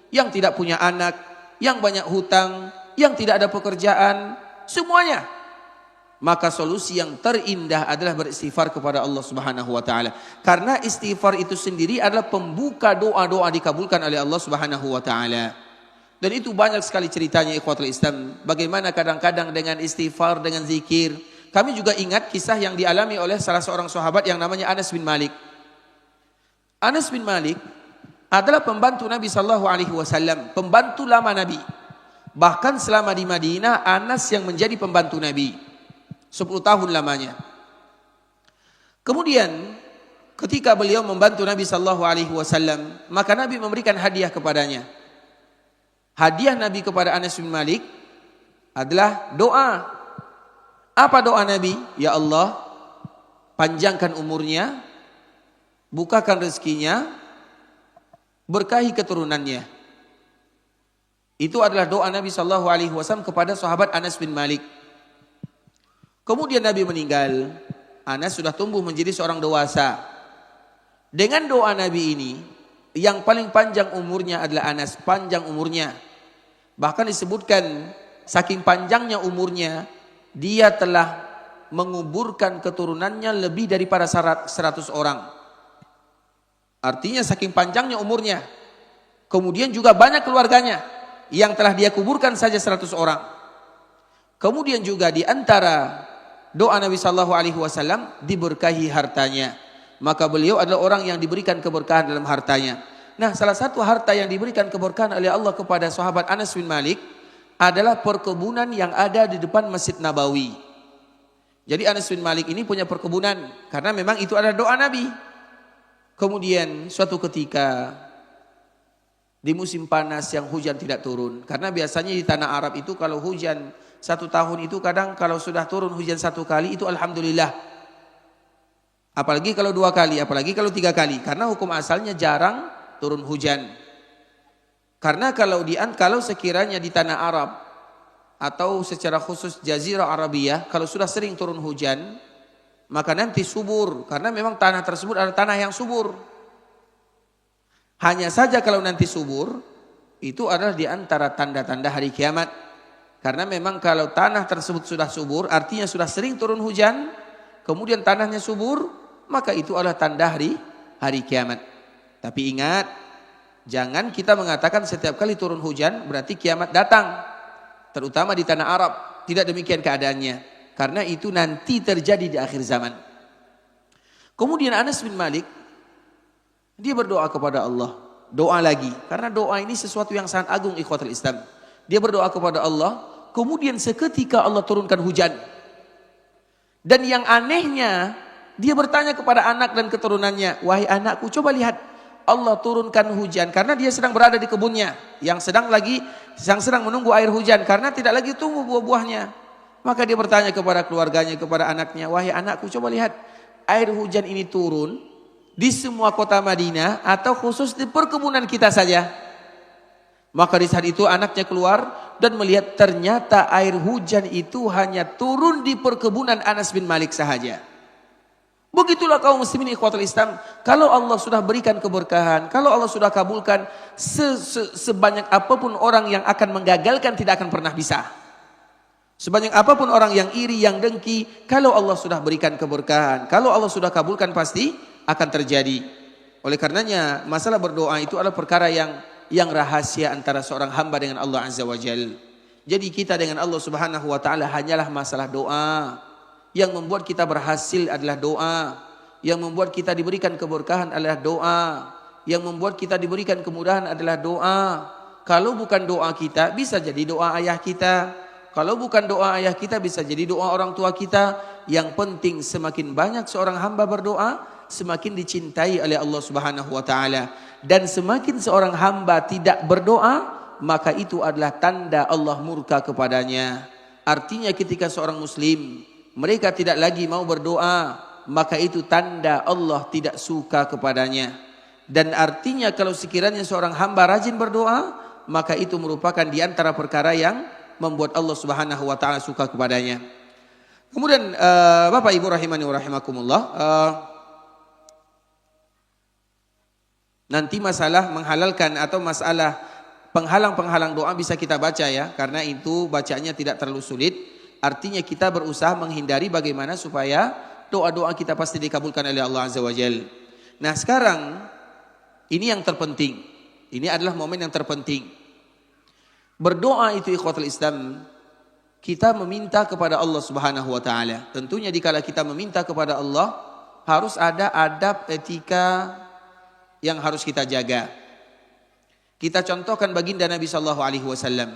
yang tidak punya anak, yang banyak hutang, yang tidak ada pekerjaan, semuanya. Maka solusi yang terindah adalah beristighfar kepada Allah Subhanahu wa taala. Karena istighfar itu sendiri adalah pembuka doa-doa dikabulkan oleh Allah Subhanahu wa taala. Dan itu banyak sekali ceritanya ikhwatul Islam. Bagaimana kadang-kadang dengan istighfar, dengan zikir. Kami juga ingat kisah yang dialami oleh salah seorang sahabat yang namanya Anas bin Malik. Anas bin Malik adalah pembantu Nabi sallallahu alaihi wasallam, pembantu lama Nabi. Bahkan selama di Madinah Anas yang menjadi pembantu Nabi 10 tahun lamanya. Kemudian ketika beliau membantu Nabi sallallahu alaihi wasallam, maka Nabi memberikan hadiah kepadanya. Hadiah Nabi kepada Anas bin Malik adalah doa. Apa doa Nabi? Ya Allah, panjangkan umurnya, bukakan rezekinya, berkahi keturunannya. Itu adalah doa Nabi sallallahu alaihi wasallam kepada sahabat Anas bin Malik. Kemudian Nabi meninggal. Anas sudah tumbuh menjadi seorang dewasa. Dengan doa Nabi ini, yang paling panjang umurnya adalah Anas, panjang umurnya. Bahkan disebutkan saking panjangnya umurnya, dia telah menguburkan keturunannya lebih daripada 100 orang. Artinya saking panjangnya umurnya. Kemudian juga banyak keluarganya yang telah dia kuburkan saja 100 orang. Kemudian juga di antara doa Nabi sallallahu alaihi wasallam diberkahi hartanya. Maka beliau adalah orang yang diberikan keberkahan dalam hartanya. Nah, salah satu harta yang diberikan keberkahan oleh Allah kepada sahabat Anas bin Malik adalah perkebunan yang ada di depan Masjid Nabawi. Jadi Anas bin Malik ini punya perkebunan karena memang itu adalah doa Nabi. Kemudian suatu ketika di musim panas yang hujan tidak turun. Karena biasanya di tanah Arab itu kalau hujan 1 tahun itu kadang kalau sudah turun hujan 1 kali itu alhamdulillah. Apalagi kalau 2 kali, apalagi kalau 3 kali. Karena hukum asalnya jarang turun hujan. Karena kalau sekiranya di tanah Arab atau secara khusus Jazirah Arabiyah kalau sudah sering turun hujan, maka nanti subur. Karena memang tanah tersebut adalah tanah yang subur. Hanya saja kalau nanti subur, itu adalah di antara tanda-tanda hari kiamat. Karena memang kalau tanah tersebut sudah subur, artinya sudah sering turun hujan, kemudian tanahnya subur, maka itu adalah tanda hari kiamat. Tapi ingat, jangan kita mengatakan setiap kali turun hujan berarti kiamat datang. Terutama di tanah Arab, tidak demikian keadaannya. Karena itu nanti terjadi di akhir zaman. Kemudian Anas bin Malik, dia berdoa kepada Allah. Doa lagi. Karena doa ini sesuatu yang sangat agung ikhwatul Islam. Dia berdoa kepada Allah. Kemudian seketika Allah turunkan hujan. Dan yang anehnya, dia bertanya kepada anak dan keturunannya. Wahai anakku, coba lihat. Allah turunkan hujan. Karena dia sedang berada di kebunnya. Yang sedang menunggu air hujan. Karena tidak lagi tumbuh buah-buahnya. Maka dia bertanya kepada keluarganya, kepada anaknya. Wahai anakku, coba lihat. Air hujan ini turun di semua kota Madinah atau khusus di perkebunan kita saja. Maka di saat itu anaknya keluar dan melihat ternyata air hujan itu hanya turun di perkebunan Anas bin Malik sahaja. Begitulah kaum muslimin ikhwatul Islam. Kalau Allah sudah berikan keberkahan, kalau Allah sudah kabulkan, sebanyak apapun orang yang akan menggagalkan tidak akan pernah bisa. Sebanyak apapun orang yang iri, yang dengki, kalau Allah sudah berikan keberkahan, kalau Allah sudah kabulkan pasti akan terjadi. Oleh karenanya masalah berdoa itu adalah perkara yang rahasia antara seorang hamba dengan Allah Azza wa Jalla. Jadi kita dengan Allah Subhanahu wa taala hanyalah masalah doa. Yang membuat kita berhasil adalah doa. Yang membuat kita diberikan keberkahan adalah doa. Yang membuat kita diberikan kemudahan adalah doa. Kalau bukan doa kita, bisa jadi doa ayah kita. Kalau bukan doa ayah kita, bisa jadi doa orang tua kita. Yang penting semakin banyak seorang hamba berdoa, semakin dicintai oleh Allah Subhanahu wa taala. Dan semakin seorang hamba tidak berdoa, maka itu adalah tanda Allah murka kepadanya. Artinya ketika seorang muslim mereka tidak lagi mau berdoa, maka itu tanda Allah tidak suka kepadanya. Dan artinya kalau sekiranya seorang hamba rajin berdoa, maka itu merupakan di antara perkara yang membuat Allah Subhanahu wa taala suka kepadanya. Kemudian Bapak Ibu rahimani wa rahimakumullah, nanti masalah menghalalkan atau masalah penghalang-penghalang doa bisa kita baca ya, karena itu bacanya tidak terlalu sulit. Artinya kita berusaha menghindari bagaimana supaya doa-doa kita pasti dikabulkan oleh Allah Azza wa Jalla. Nah sekarang ini yang terpenting. Ini adalah momen yang terpenting. Berdoa itu ikhwatul Islam, kita meminta kepada Allah Subhanahu wa taala. Tentunya dikala kita meminta kepada Allah, harus ada adab etika yang harus kita jaga. Kita contohkan baginda Nabi sallallahu alaihi wasallam.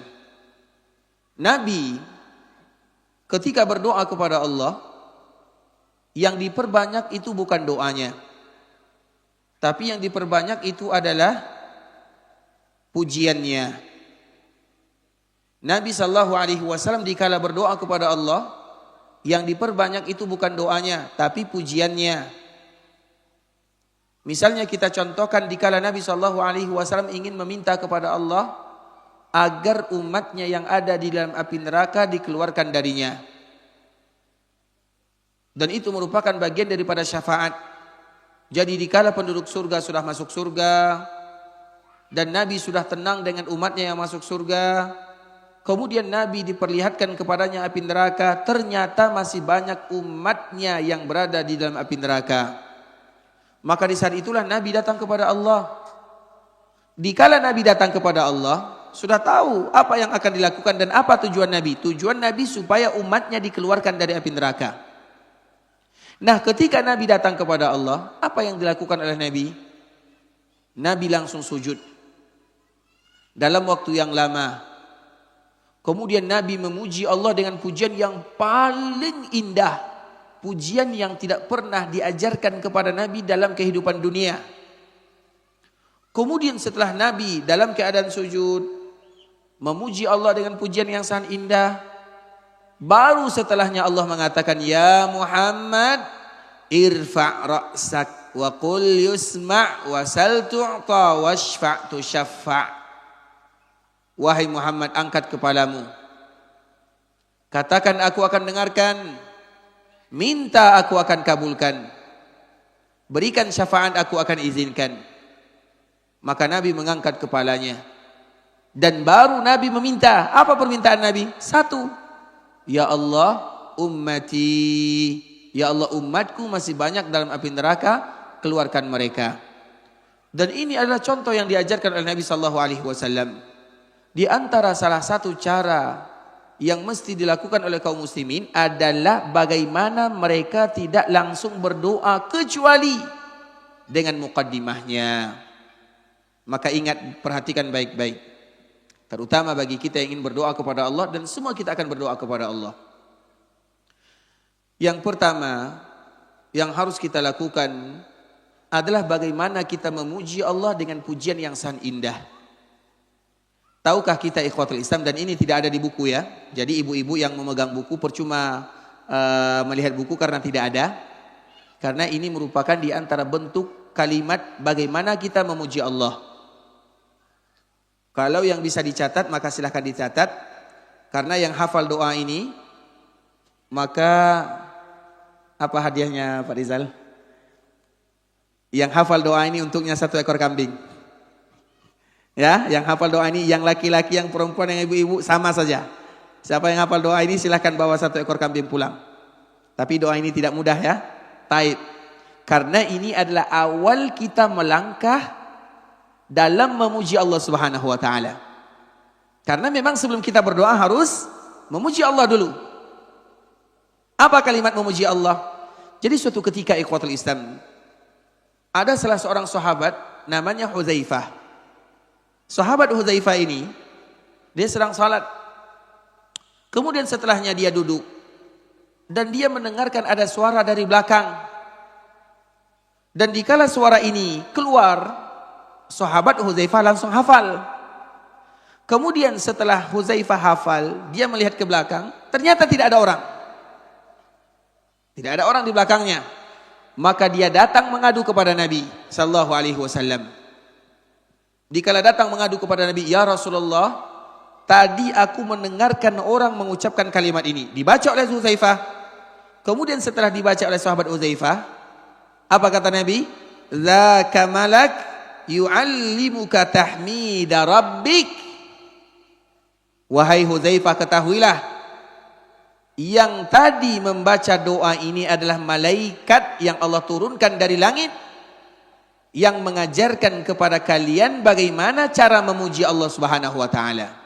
Nabi ketika berdoa kepada Allah, yang diperbanyak itu bukan doanya. Tapi yang diperbanyak itu adalah pujiannya. Nabi sallallahu alaihi wasallam dikala berdoa kepada Allah, yang diperbanyak itu bukan doanya, tapi pujiannya. Misalnya kita contohkan dikala Nabi sallallahu alaihi wasallam ingin meminta kepada Allah agar umatnya yang ada di dalam api neraka dikeluarkan darinya. Dan itu merupakan bagian daripada syafaat. Jadi dikala penduduk surga sudah masuk surga dan Nabi sudah tenang dengan umatnya yang masuk surga, kemudian Nabi diperlihatkan kepadanya api neraka, ternyata masih banyak umatnya yang berada di dalam api neraka. Maka di saat itulah Nabi datang kepada Allah. Dikala Nabi datang kepada Allah, sudah tahu apa yang akan dilakukan dan apa tujuan Nabi. Tujuan Nabi supaya umatnya dikeluarkan dari api neraka. Nah ketika Nabi datang kepada Allah, apa yang dilakukan oleh Nabi? Nabi langsung sujud dalam waktu yang lama. Kemudian Nabi memuji Allah dengan pujian yang paling indah. Pujian yang tidak pernah diajarkan kepada Nabi dalam kehidupan dunia. Kemudian setelah Nabi dalam keadaan sujud memuji Allah dengan pujian yang sangat indah, baru setelahnya Allah mengatakan, ya Muhammad irfa' ra'sak wa qul yusma' wa sal tu'ta washfa' tushaffa'. Wahai Muhammad, angkat kepalamu, katakan aku akan dengarkan, Minta aku akan kabulkan. Berikan syafaat aku akan izinkan. Maka Nabi mengangkat kepalanya. Dan baru Nabi meminta. Apa permintaan Nabi? Satu. Ya Allah, ummati. Ya Allah, umatku masih banyak dalam api neraka, keluarkan mereka. Dan ini adalah contoh yang diajarkan oleh Nabi SAW. Di antara salah satu cara yang mesti dilakukan oleh kaum muslimin adalah bagaimana mereka tidak langsung berdoa kecuali dengan muqaddimahnya. Maka ingat, perhatikan baik-baik. Terutama bagi kita yang ingin berdoa kepada Allah, dan semua kita akan berdoa kepada Allah. Yang pertama yang harus kita lakukan adalah bagaimana kita memuji Allah dengan pujian yang sangat indah. Tahukah kita ikhwatul Islam, dan ini tidak ada di buku ya. Jadi ibu-ibu yang memegang buku percuma melihat buku karena tidak ada. Karena ini merupakan di antara bentuk kalimat bagaimana kita memuji Allah. Kalau yang bisa dicatat maka silahkan dicatat. Karena yang hafal doa ini, maka apa hadiahnya Pak Rizal? Yang hafal doa ini untuknya 1 ekor kambing. Ya, yang hafal doa ini, yang laki-laki, yang perempuan, yang ibu-ibu sama saja. Siapa yang hafal doa ini silahkan bawa 1 ekor kambing pulang. Tapi doa ini tidak mudah ya. Taib. Karena ini adalah awal kita melangkah dalam memuji Allah Subhanahu wa taala. Karena memang sebelum kita berdoa harus memuji Allah dulu. Apa kalimat memuji Allah? Jadi suatu ketika ikhwatul Islam, ada salah seorang sahabat namanya Hudzaifah. Sahabat Hudzaifah ini dia sedang salat. Kemudian setelahnya dia duduk dan dia mendengarkan ada suara dari belakang. Dan dikala suara ini keluar, sahabat Hudzaifah langsung hafal. Kemudian setelah Hudzaifah hafal, dia melihat ke belakang, ternyata tidak ada orang. Tidak ada orang di belakangnya. Maka dia datang mengadu kepada Nabi sallallahu alaihi wasallam. Dikala datang mengadu kepada Nabi, "Ya Rasulullah, tadi aku mendengarkan orang mengucapkan kalimat ini." Dibaca oleh Hudzaifah. Kemudian setelah dibaca oleh sahabat Hudzaifah, apa kata Nabi? "Dzaka malak yu'allimuka tahmida rabbik." Wahai Hudzaifah, ketahuilah, yang tadi membaca doa ini adalah malaikat yang Allah turunkan dari langit, yang mengajarkan kepada kalian bagaimana cara memuji Allah Subhanahu wa taala.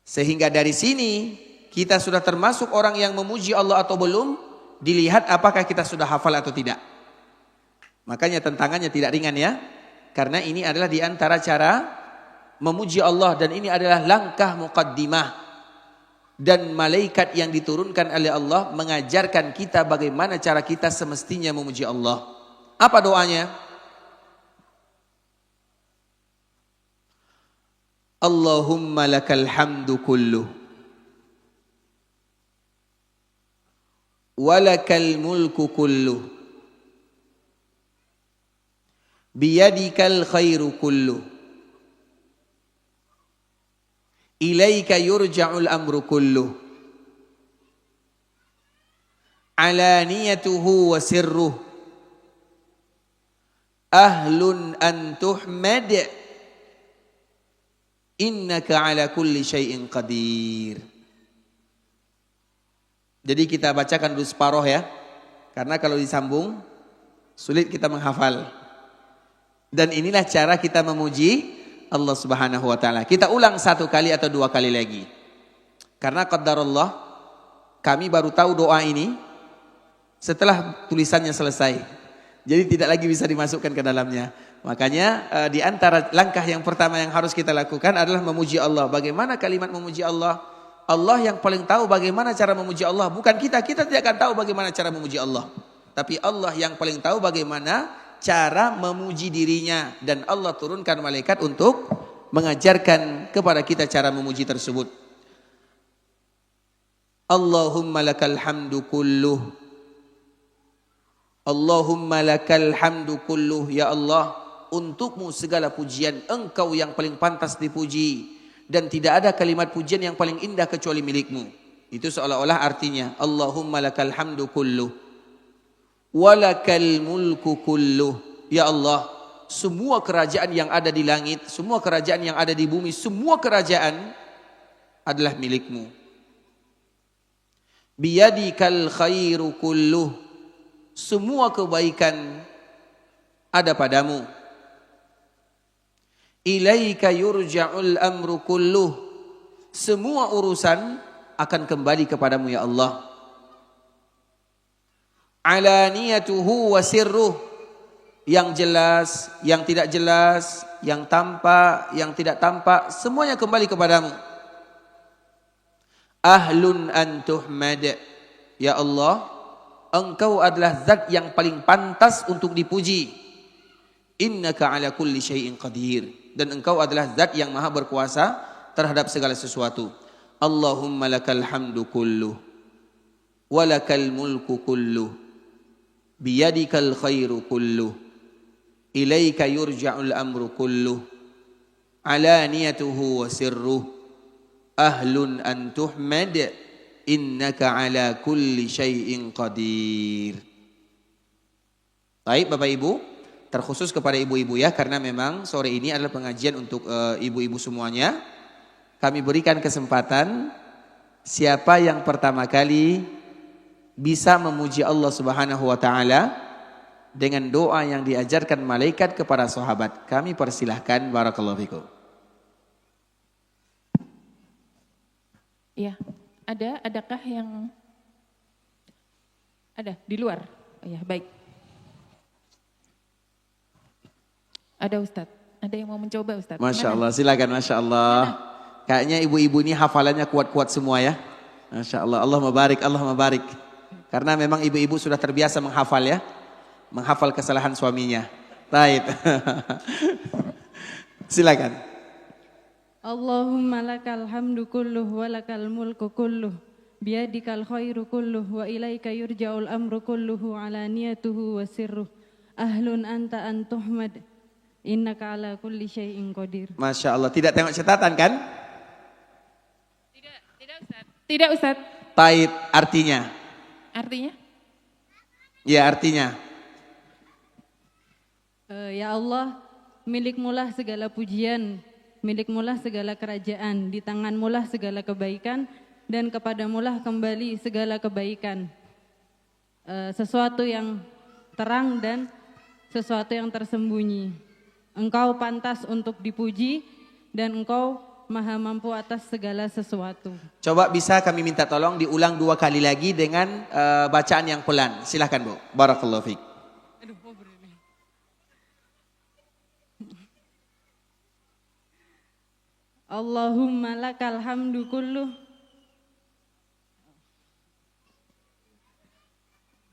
Sehingga dari sini kita sudah termasuk orang yang memuji Allah atau belum, dilihat apakah kita sudah hafal atau tidak. Makanya tantangannya tidak ringan ya. Karena ini adalah di antara cara memuji Allah, dan ini adalah langkah muqaddimah. Dan malaikat yang diturunkan oleh Allah mengajarkan kita bagaimana cara kita semestinya memuji Allah. Apa doanya? Allahumma lakal hamdu kulluh walakal mulku kulluh biyadikal khairu kulluh ilaika yurja'ul amru kulluh alaniyatuhu wa sirruh ahlun an tuhmad innaka ala kulli syai'in qadir. Jadi kita bacakan dulu separuh ya, karena kalau disambung sulit kita menghafal. Dan inilah cara kita memuji Allah Subhanahu wa taala. Kita ulang 1 kali atau 2 kali lagi. Karena qadarullah kami baru tahu doa ini setelah tulisannya selesai. Jadi tidak lagi bisa dimasukkan ke dalamnya. Makanya di antara langkah yang pertama yang harus kita lakukan adalah memuji Allah. Bagaimana kalimat memuji Allah? Allah yang paling tahu bagaimana cara memuji Allah. Bukan kita, kita tidak akan tahu bagaimana cara memuji Allah. Tapi Allah yang paling tahu bagaimana cara memuji dirinya. Dan Allah turunkan malaikat untuk mengajarkan kepada kita cara memuji tersebut. Allahumma lakal hamdu kulluh. Allahumma lakal hamdu kulluh. Ya Allah, untukmu segala pujian, engkau yang paling pantas dipuji, dan tidak ada kalimat pujian yang paling indah kecuali milikmu. Itu seolah-olah artinya Allahumma lakal hamdu kulluh walakal mulku kulluh. Ya Allah, semua kerajaan yang ada di langit, semua kerajaan yang ada di bumi, semua kerajaan adalah milikmu. Biyadikal khairu kulluh, semua kebaikan ada padamu. Ilaika yurja'ul amru kulluh, semua urusan akan kembali kepadamu ya Allah. Alaniyatuhu wa sirruh, yang jelas, yang tidak jelas, yang tampak, yang tidak tampak, semuanya kembali kepadamu. Ahlun an tuhmad, ya Allah, Engkau adalah zat yang paling pantas untuk dipuji. Innaka ala kulli syai'in qadir, dan Engkau adalah zat yang maha berkuasa terhadap segala sesuatu. Allahumma lakal hamdu kulluh walakal mulku kulluh biyadikal khairu kulluh ilaika yurja'ul amru kulluh alaniyatuhu wa sirruh ahlun an tuhmad innaka ala kulli syai'in qadir. Baik Bapak Ibu, terkhusus kepada ibu-ibu ya, karena memang sore ini adalah pengajian untuk ibu-ibu semuanya. Kami berikan kesempatan siapa yang pertama kali bisa memuji Allah Subhanahu wa taala dengan doa yang diajarkan malaikat kepada sahabat. Kami persilahkan, barakallahu fikum. Iya, adakah yang ada di luar? Oh, ya, baik. Ada Ustadz, ada yang mau mencoba Ustadz? Masya Allah, silakan, Masya Allah. Kayaknya ibu-ibu ini hafalannya kuat-kuat semua ya. Masya Allah, Allah mabarik, Allah mabarik. Karena memang ibu-ibu sudah terbiasa menghafal ya. Menghafal kesalahan suaminya. Baik. Silakan. Allahumma lakal hamdu kulluh wa lakal mulku kulluh biyadikal khairu kulluh wa ilaika yurja'ul amru kulluhu alaniyatuhu wa sirruh ahlun anta an tuhmad innaka ala kulli syai'in qadir. Masya Allah, tidak tengok catatan kan? Tidak Ustaz. Tidak Ustaz. Taib artinya? Artinya? Ya artinya. Ya Allah, milikmulah segala pujian, milikmulah segala kerajaan, di tanganmulah segala kebaikan, dan kepadamulah kembali segala kebaikan. Sesuatu yang terang dan sesuatu yang tersembunyi. Engkau pantas untuk dipuji dan Engkau maha mampu atas segala sesuatu. Coba bisa kami minta tolong diulang 2 kali lagi dengan bacaan yang pelan. Silahkan Bu. Barakallahu fiik. Allahumma lakal hamdu kulluh.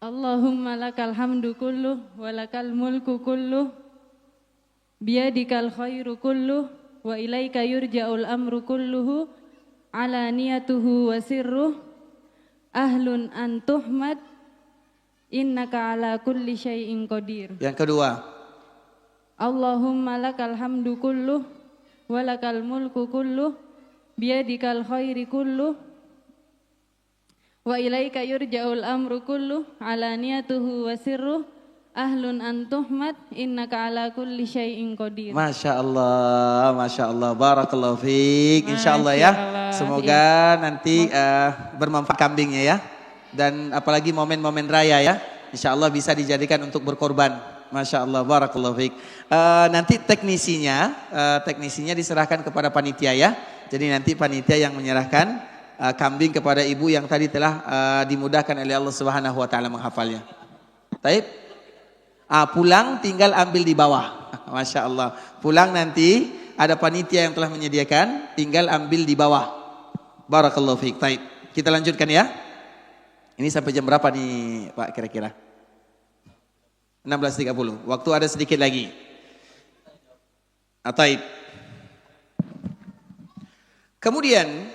Allahumma lakal hamdu kulluh wa lakal mulku kulluh biyadikal khairu kulluh wa ilaika yurja'ul amru kulluhu alaniyatuhu wa sirruh ahlun an tuhmad innaka ala kulli syai'in qadir. Yang kedua. Allahumma lakal hamdu kulluh walakal mulku kulluh biyadikal khairi kulluh wa ilaika yurja'ul amru kulluh alaniyatuhu wa sirruh ahlun an tuhmad innaka ala kulli syai'in qadir. Masya Allah, barakallahu fiik. Insya Allah ya, semoga nanti bermanfaat kambingnya ya. Dan apalagi momen-momen raya ya, insya Allah bisa dijadikan untuk berkorban. Masya Allah, barakallahu fiik. Nanti teknisinya diserahkan kepada panitia ya. Jadi nanti panitia yang menyerahkan kambing kepada ibu yang tadi telah dimudahkan oleh Allah Subhanahu wa taala menghafalnya. Taib. Pulang tinggal ambil di bawah. Masya Allah. Pulang nanti ada panitia yang telah menyediakan, tinggal ambil di bawah. Barakallahu fiik. Taib. Kita lanjutkan ya. Ini sampai jam berapa nih Pak kira-kira? 16.30. Waktu ada sedikit lagi. Taib. Kemudian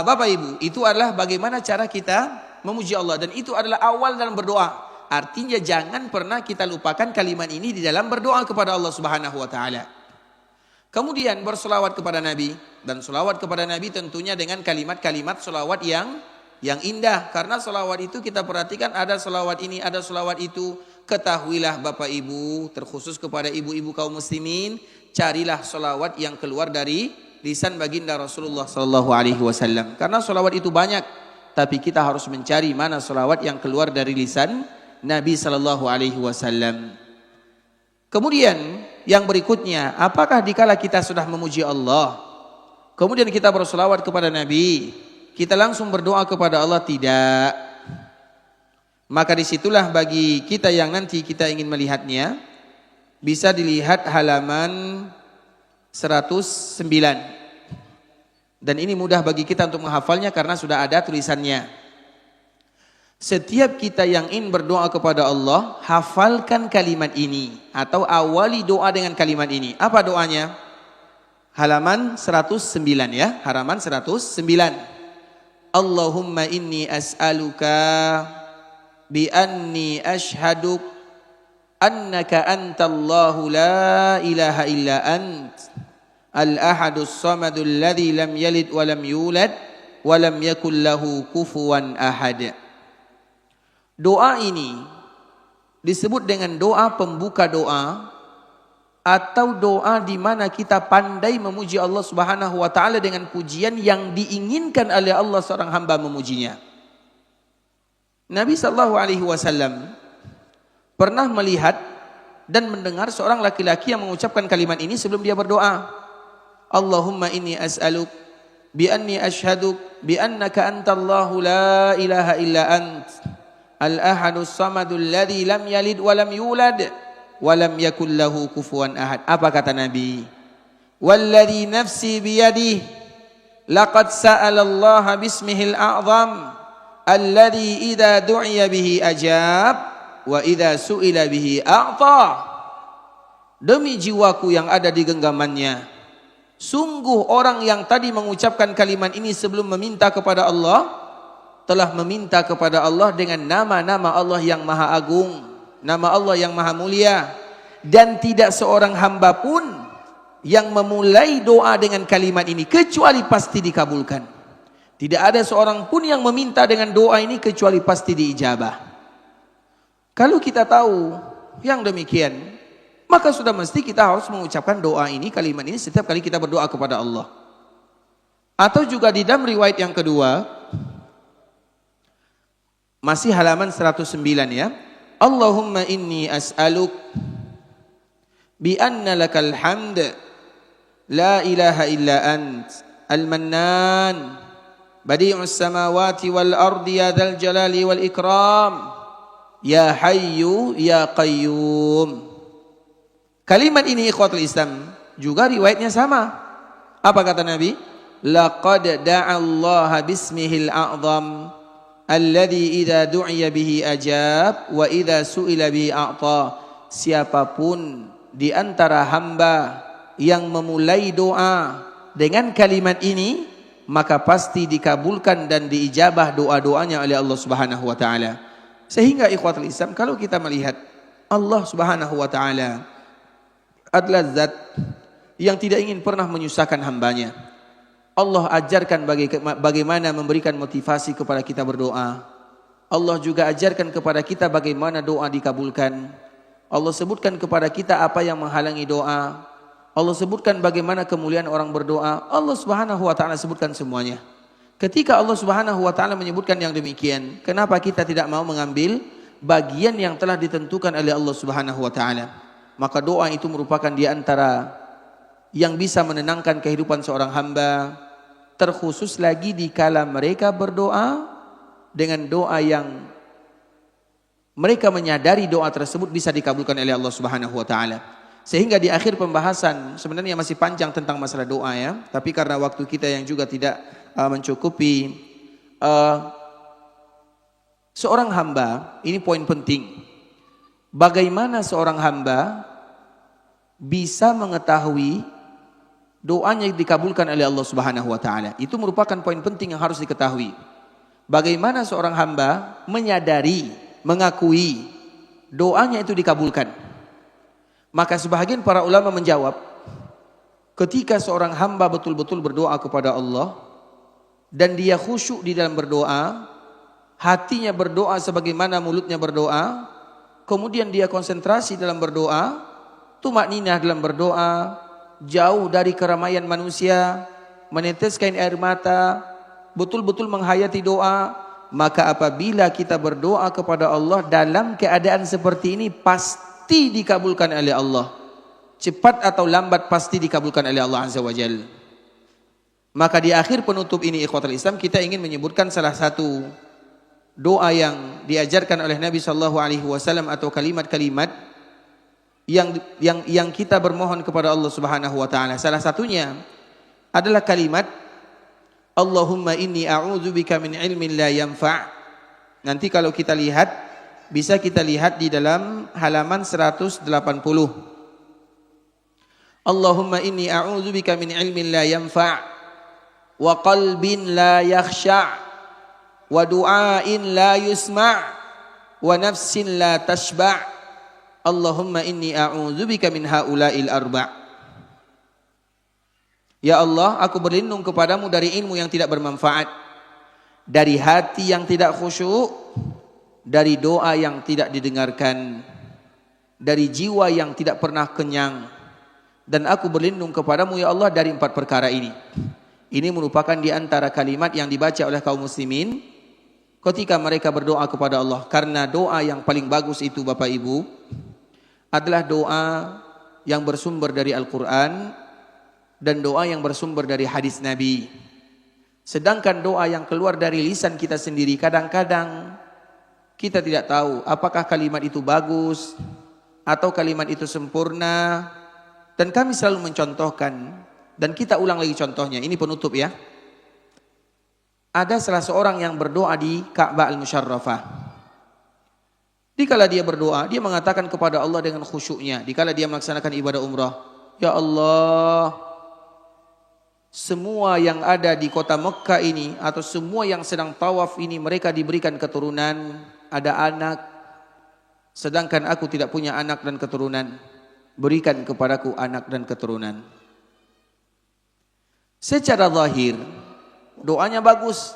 Bapak Ibu, itu adalah bagaimana cara kita memuji Allah, dan itu adalah awal dalam berdoa. Artinya jangan pernah kita lupakan kalimat ini di dalam berdoa kepada Allah Subhanahu wa taala. Kemudian bersolawat kepada Nabi, dan solawat kepada Nabi tentunya dengan kalimat-kalimat solawat yang indah. Karena solawat itu kita perhatikan ada solawat ini, ada solawat itu. Ketahuilah Bapak Ibu, terkhusus kepada ibu-ibu kaum muslimin, carilah solawat yang keluar dari lisan baginda Rasulullah Sallallahu Alaihi Wasallam. Karena solawat itu banyak, tapi kita harus mencari mana solawat yang keluar dari lisan Nabi Sallallahu Alaihi Wasallam. Kemudian yang berikutnya, apakah dikala kita sudah memuji Allah, kemudian kita bersolawat kepada Nabi, kita langsung berdoa kepada Allah? Tidak. Maka disitulah bagi kita yang nanti kita ingin melihatnya, bisa dilihat halaman 109. Dan ini mudah bagi kita untuk menghafalnya karena sudah ada tulisannya. Setiap kita yang ingin berdoa kepada Allah, hafalkan kalimat ini atau awali doa dengan kalimat ini. Apa doanya? Halaman 109 ya, halaman 109. Allahumma inni as'aluka bi anni ashhadu annaka antallahu la ilaha illa ant al-ahadus samadul ladzi lam yalid wa lam yulad wa lam yakul lahu kufuwan ahad. Doa ini disebut dengan doa pembuka doa atau doa di mana kita pandai memuji Allah Subhanahu wa taala dengan pujian yang diinginkan oleh Allah seorang hamba memujinya. Nabi sallallahu alaihi wasallam pernah melihat dan mendengar seorang laki-laki yang mengucapkan kalimat ini sebelum dia berdoa. Allahumma inni as'aluk bi anni ashhadu bi annaka antallahu la ilaha illa ant al-ahadus samadul ladzi lam yalid wa lam yulad wa lam yakul lahu kufuwan ahad. Apa kata Nabi? Walladzi nafsi biyadihi laqad sa'ala Allah bismihil a'zam alladzi idza du'iya bihi ajab wa idza su'ila bihi a'ta. Demi jiwaku yang ada di genggamannya, sungguh orang yang tadi mengucapkan kalimat ini sebelum meminta kepada Allah, telah meminta kepada Allah dengan nama-nama Allah yang maha agung, nama Allah yang maha mulia. Dan tidak seorang hamba pun yang memulai doa dengan kalimat ini kecuali pasti dikabulkan. Tidak ada seorang pun yang meminta dengan doa ini kecuali pasti diijabah. Kalau kita tahu yang demikian, maka sudah mesti kita harus mengucapkan doa ini, kalimat ini setiap kali kita berdoa kepada Allah. Atau juga di dalam riwayat yang kedua, masih halaman 109 ya. Allahumma inni as'aluk bi anna lakal hamd la ilaha illa ant al-mannan badi'us samawati wal ardi ya dzal jalali wal ikram ya hayyu ya qayyum. Kalimat ini ikhwatul Islam juga riwayatnya sama. Apa kata Nabi? Laqad da'a Allah bismihil a'zam alladzi idza du'iya bihi ajab wa idza su'ila bihi a'ta. Siapapun di antara hamba yang memulai doa dengan kalimat ini, maka pasti dikabulkan dan diijabah doa-doanya oleh Allah Subhanahu wa taala. Sehingga ikhwatul Islam, kalau kita melihat Allah Subhanahu wa taala adalah zat yang tidak ingin pernah menyusahkan hambanya. Allah ajarkan bagaimana memberikan motivasi kepada kita berdoa. Allah juga ajarkan kepada kita bagaimana doa dikabulkan. Allah sebutkan kepada kita apa yang menghalangi doa. Allah sebutkan bagaimana kemuliaan orang berdoa. Allah Subhanahu wa taala sebutkan semuanya. Ketika Allah Subhanahu wa taala menyebutkan yang demikian, kenapa kita tidak mau mengambil bagian yang telah ditentukan oleh Allah Subhanahu wa taala? Maka doa itu merupakan di antara yang bisa menenangkan kehidupan seorang hamba, terkhusus lagi di kala mereka berdoa dengan doa yang mereka menyadari doa tersebut bisa dikabulkan oleh Allah Subhanahu wa taala. Sehingga di akhir pembahasan, sebenarnya masih panjang tentang masalah doa ya, tapi karena waktu kita yang juga tidak mencukupi, seorang hamba, ini poin penting. Bagaimana seorang hamba bisa mengetahui doanya dikabulkan oleh Allah Subhanahu wa taala? Itu merupakan poin penting yang harus diketahui. Bagaimana seorang hamba menyadari, mengakui doanya itu dikabulkan? Maka sebahagian para ulama menjawab, ketika seorang hamba betul-betul berdoa kepada Allah dan dia khusyuk di dalam berdoa, hatinya berdoa sebagaimana mulutnya berdoa, kemudian dia konsentrasi dalam berdoa, tumakninah dalam berdoa, jauh dari keramaian manusia, meneteskan air mata, betul-betul menghayati doa, maka apabila kita berdoa kepada Allah dalam keadaan seperti ini pasti dikabulkan oleh Allah. Cepat atau lambat pasti dikabulkan oleh Allah Azza wa Jalla. Maka di akhir penutup ini ikhwatul Islam, kita ingin menyebutkan salah satu doa yang diajarkan oleh Nabi sallallahu alaihi wasallam atau kalimat-kalimat yang kita bermohon kepada Allah Subhanahu wa taala. Salah satunya adalah kalimat Allahumma inni a'udzubika min ilmin la yanfa'. Nanti kalau kita lihat, bisa kita lihat di dalam halaman 180. Allahumma inni a'udzubika min ilmin la yanfa' wa qalbin la yakhsha' wa du'ain la yusma' wa nafsin la tashba'. Allahumma inni a'udzubika min haula'il arba'. Ya Allah, aku berlindung kepadamu dari ilmu yang tidak bermanfaat, dari hati yang tidak khusyuk, dari doa yang tidak didengarkan, dari jiwa yang tidak pernah kenyang. Dan aku berlindung kepadamu ya Allah dari 4 perkara ini. Ini merupakan di antara kalimat yang dibaca oleh kaum muslimin ketika mereka berdoa kepada Allah. Karena doa yang paling bagus itu Bapak Ibu adalah doa yang bersumber dari Al-Quran dan doa yang bersumber dari hadis Nabi. Sedangkan doa yang keluar dari lisan kita sendiri, kadang-kadang kita tidak tahu apakah kalimat itu bagus atau kalimat itu sempurna. Dan kami selalu mencontohkan, dan kita ulang lagi contohnya, ini penutup ya. Ada salah seorang yang berdoa di Ka'bah Al-Musyarrafah. Dikala dia berdoa, dia mengatakan kepada Allah dengan khusyuknya. Dikala dia melaksanakan ibadah umrah, ya Allah, semua yang ada di kota Mekah ini, atau semua yang sedang tawaf ini, mereka diberikan keturunan, ada anak. Sedangkan aku tidak punya anak dan keturunan. Berikan kepadaku anak dan keturunan. Secara zahir doanya bagus.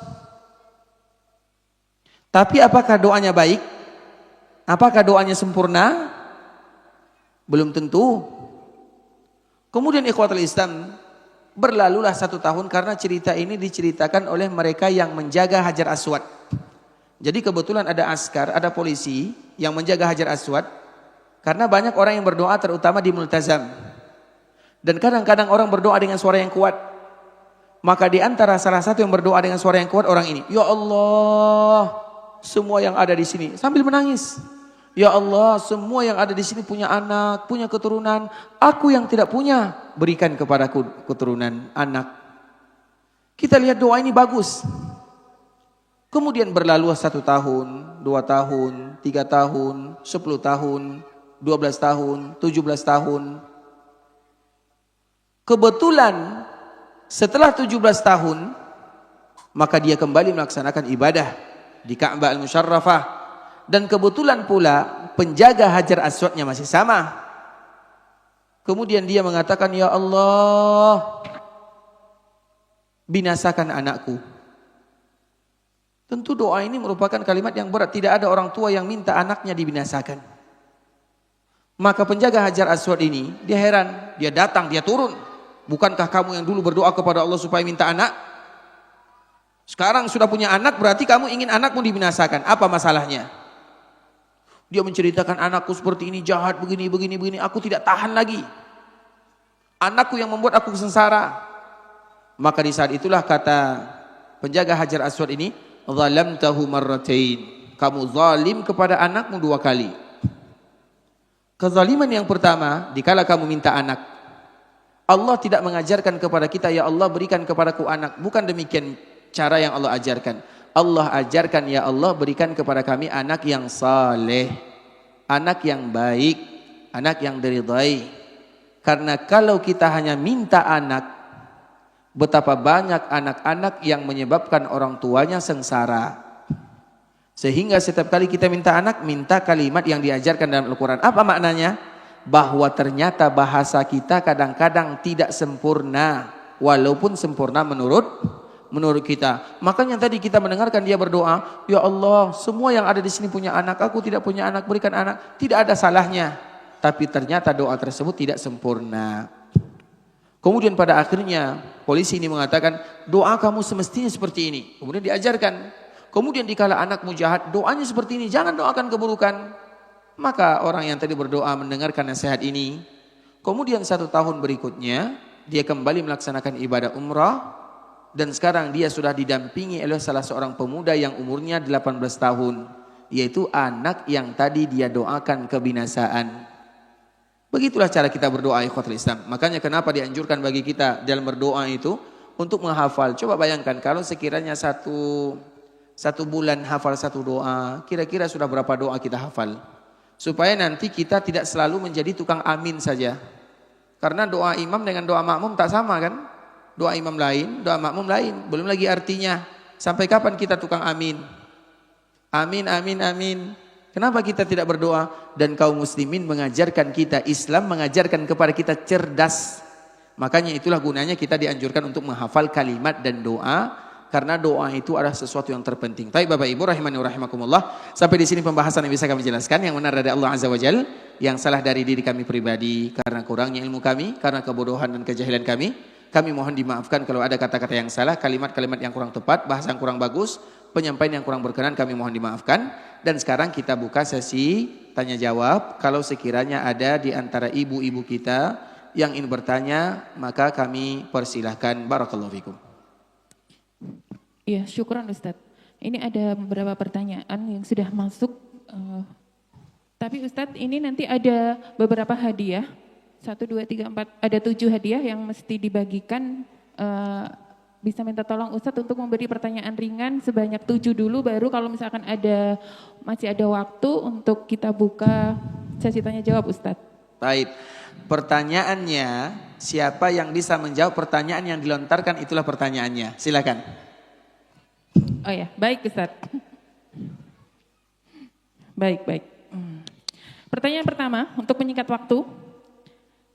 Tapi apakah doanya baik? Apakah doanya sempurna? Belum tentu. Kemudian ikhwatul Islam, berlalulah 1 tahun karena cerita ini diceritakan oleh mereka yang menjaga Hajar Aswad. Jadi kebetulan ada askar, ada polisi yang menjaga Hajar Aswad. Karena banyak orang yang berdoa terutama di multazam. Dan kadang-kadang orang berdoa dengan suara yang kuat. Maka di antara salah satu yang berdoa dengan suara yang kuat orang ini, ya Allah, semua yang ada di sini sambil menangis. Ya Allah, semua yang ada di sini punya anak, punya keturunan. Aku yang tidak punya, berikan kepadaku keturunan, anak. Kita lihat doa ini bagus. Kemudian berlalu 1 tahun, 2 tahun, 3 tahun, 10 tahun, 12 tahun, 17 tahun. Kebetulan setelah 17 tahun, maka dia kembali melaksanakan ibadah di Ka'bah Al-Musyarrafah. Dan kebetulan pula penjaga Hajar Aswadnya masih sama. Kemudian dia mengatakan, ya Allah, binasakan anakku. Tentu doa ini merupakan kalimat yang berat. Tidak ada orang tua yang minta anaknya dibinasakan. Maka penjaga Hajar Aswad ini, dia heran, dia datang, dia turun. Bukankah kamu yang dulu berdoa kepada Allah supaya minta anak? Sekarang sudah punya anak, berarti kamu ingin anakmu dibinasakan. Apa masalahnya? Dia menceritakan, anakku seperti ini, jahat, begini, begini, begini. Aku tidak tahan lagi. Anakku yang membuat aku sengsara. Maka di saat itulah kata penjaga Hajar Aswad ini, zalamtahu marratain. Kamu zalim kepada anakmu 2 kali. Kezaliman yang pertama, dikala kamu minta anak, Allah tidak mengajarkan kepada kita, ya Allah berikan kepadaku anak. Bukan demikian cara yang Allah ajarkan. Allah ajarkan, ya Allah berikan kepada kami anak yang saleh, anak yang baik, anak yang diridhai. Karena kalau kita hanya minta anak, betapa banyak anak-anak yang menyebabkan orang tuanya sengsara. Sehingga setiap kali kita minta anak, minta kalimat yang diajarkan dalam Al-Quran. Apa maknanya? bahwa ternyata bahasa kita kadang-kadang tidak sempurna, walaupun sempurna menurut kita. Makanya tadi kita mendengarkan dia berdoa, ya Allah, semua yang ada di sini punya anak, aku tidak punya anak, berikan anak. Tidak ada salahnya. Tapi ternyata doa tersebut tidak sempurna. Kemudian pada akhirnya polisi ini mengatakan, doa kamu semestinya seperti ini. Kemudian diajarkan. Kemudian dikala anakmu jahat, doanya seperti ini, jangan doakan keburukan. Maka orang yang tadi berdoa mendengarkan nasihat ini. Kemudian 1 tahun berikutnya, dia kembali melaksanakan ibadah umrah. Dan sekarang dia sudah didampingi oleh salah seorang pemuda yang umurnya 18 tahun. Yaitu anak yang tadi dia doakan kebinasaan. Begitulah cara kita berdoa ikhwatul Islam. Makanya kenapa dianjurkan bagi kita dalam berdoa itu untuk menghafal. Coba bayangkan kalau sekiranya satu bulan hafal satu doa. Kira-kira sudah berapa doa kita hafal. Supaya nanti kita tidak selalu menjadi tukang amin saja. Karena doa imam dengan doa makmum tak sama kan. Doa imam lain, doa makmum lain. Belum lagi artinya. Sampai kapan kita tukang amin? Amin, amin, amin. Kenapa kita tidak berdoa? Dan kaum muslimin mengajarkan kita, Islam mengajarkan kepada kita cerdas. Makanya itulah gunanya kita dianjurkan untuk menghafal kalimat dan doa. Karena doa itu adalah sesuatu yang terpenting. Baik Bapak Ibu rahimani wa rahimakumullah. Sampai di sini pembahasan yang bisa kami jelaskan. Yang benar dari Allah Azza wa Jal. Yang salah dari diri kami pribadi. Karena kurangnya ilmu kami. Karena kebodohan dan kejahilan kami. Kami mohon dimaafkan kalau ada kata-kata yang salah, kalimat-kalimat yang kurang tepat, bahasa yang kurang bagus, penyampaian yang kurang berkenan, kami mohon dimaafkan. Dan sekarang kita buka sesi tanya jawab. Kalau sekiranya ada di antara ibu-ibu kita yang ingin bertanya, maka kami persilahkan. Barakallahu fikum. Iya, syukran Ustadz. Ini ada beberapa pertanyaan yang sudah masuk. Tapi Ustadz, ini nanti ada beberapa hadiah. 1, 2, 3, 4, ada 7 hadiah yang mesti dibagikan. Bisa minta tolong Ustadz untuk memberi pertanyaan ringan sebanyak 7 dulu, baru kalau misalkan masih ada waktu untuk kita buka sesi tanya jawab Ustadz. Baik, pertanyaannya siapa yang bisa menjawab pertanyaan yang dilontarkan itulah pertanyaannya. Silakan. Oh ya, baik Ustadz. Baik. Pertanyaan pertama untuk menyingkat waktu.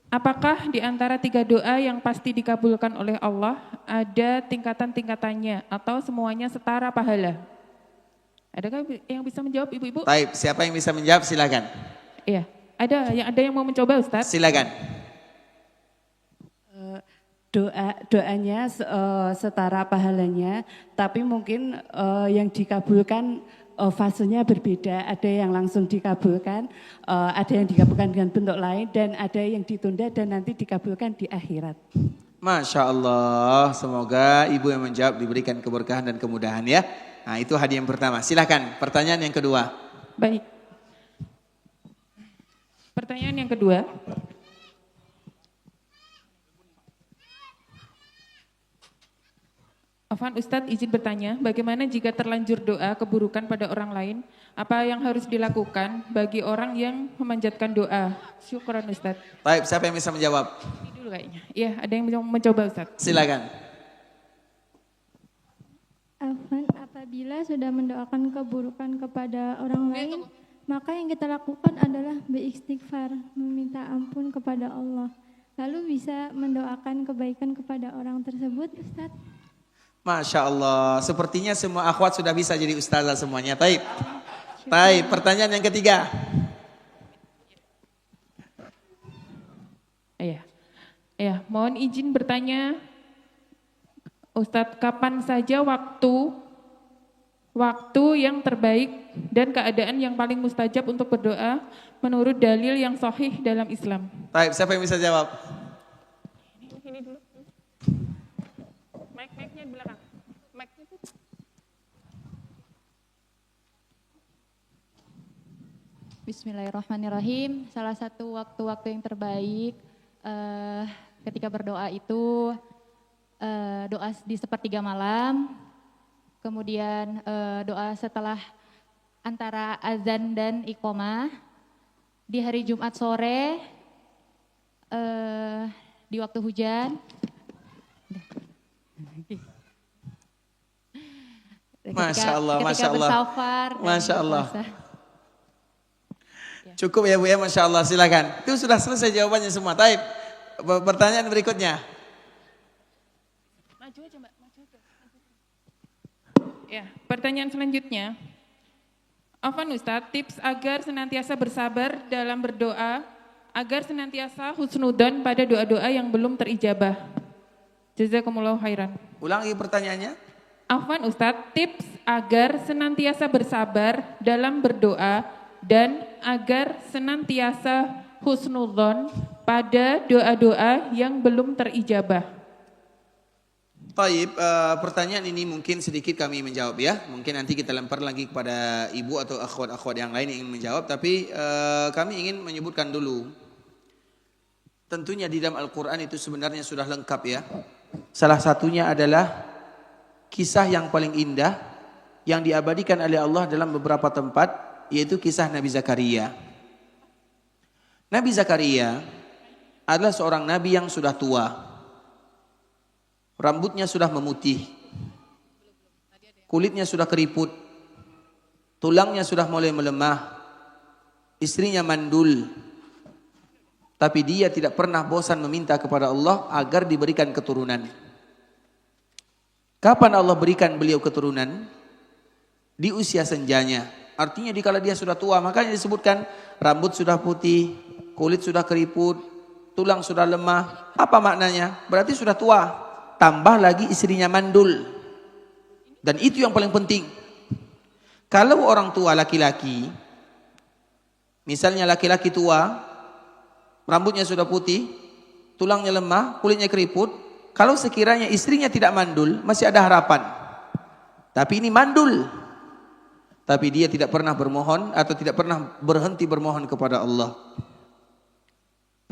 Apakah di antara 3 doa yang pasti dikabulkan oleh Allah ada tingkatan-tingkatannya atau semuanya setara pahala? Adakah yang bisa menjawab ibu-ibu? Baik, siapa yang bisa menjawab silakan. Iya, ada yang mau mencoba Ustadz? Silakan. Doanya setara pahalanya, tapi mungkin yang dikabulkan fasenya berbeda, ada yang langsung dikabulkan, ada yang dikabulkan dengan bentuk lain, dan ada yang ditunda dan nanti dikabulkan di akhirat. Masya Allah, semoga ibu yang menjawab diberikan keberkahan dan kemudahan ya. Nah itu hadiah yang pertama, silakan pertanyaan yang kedua. Baik. Pertanyaan yang kedua. Afwan Ustadz izin bertanya, bagaimana jika terlanjur doa keburukan pada orang lain? Apa yang harus dilakukan bagi orang yang memanjatkan doa? Syukran Ustadz. Baik, siapa yang bisa menjawab? Ini dulu kayaknya. Iya, ada yang mau mencoba Ustadz. Silakan. Afwan, apabila sudah mendoakan keburukan kepada orang lain, maka yang kita lakukan adalah beristighfar, meminta ampun kepada Allah. Lalu bisa mendoakan kebaikan kepada orang tersebut, Ustadz. Masya Allah, sepertinya semua akhwat sudah bisa jadi ustazah semuanya. Taib. Pertanyaan yang ketiga. Iya, mohon izin bertanya, Ustadz, kapan saja waktu yang terbaik dan keadaan yang paling mustajab untuk berdoa menurut dalil yang sahih dalam Islam? Taib, siapa yang bisa jawab? Ini dulu. Mic-nya di belakang. Mic-nya tuh. Bismillahirrahmanirrahim. Salah satu waktu-waktu yang terbaik ketika berdoa itu doa di sepertiga malam, kemudian doa setelah antara azan dan iqomah, di hari Jumat sore, di waktu hujan. Masya Allah, Masya Allah. Bersafar, Masya Allah. Cukup ya Bu ya, Masya Allah, silakan. Itu sudah selesai jawabannya semua. Taib, pertanyaan berikutnya. Maju aja Mbak, maju aja. Ya, pertanyaan selanjutnya. Afwan Ustadz, tips agar senantiasa bersabar dalam berdoa, agar senantiasa husnudzon pada doa-doa yang belum terijabah. Jazakumullahu khairan. Ulangi pertanyaannya. Afwan Ustadz, tips agar senantiasa bersabar dalam berdoa dan agar senantiasa husnudzon pada doa-doa yang belum terijabah. Taib, pertanyaan ini mungkin sedikit kami menjawab ya. Mungkin nanti kita lempar lagi kepada ibu atau akhwat-akhwat yang lain yang ingin menjawab. Tapi kami ingin menyebutkan dulu. Tentunya di dalam Al-Quran itu sebenarnya sudah lengkap ya. Salah satunya adalah kisah yang paling indah yang diabadikan oleh Allah dalam beberapa tempat, yaitu kisah Nabi Zakaria. Nabi Zakaria adalah seorang nabi yang sudah tua. Rambutnya sudah memutih, kulitnya sudah keriput, tulangnya sudah mulai melemah, istrinya mandul. Tapi dia tidak pernah bosan meminta kepada Allah agar diberikan keturunan. Kapan Allah berikan beliau keturunan? Di usia senjanya. Artinya dikala dia sudah tua, makanya disebutkan rambut sudah putih, kulit sudah keriput, tulang sudah lemah. Apa maknanya? Berarti sudah tua. Tambah lagi istrinya mandul. Dan itu yang paling penting. Kalau orang tua laki-laki, misalnya laki-laki tua, rambutnya sudah putih, tulangnya lemah, kulitnya keriput, kalau sekiranya istrinya tidak mandul, masih ada harapan. Tapi ini mandul. Tapi dia tidak pernah bermohon atau tidak pernah berhenti bermohon kepada Allah.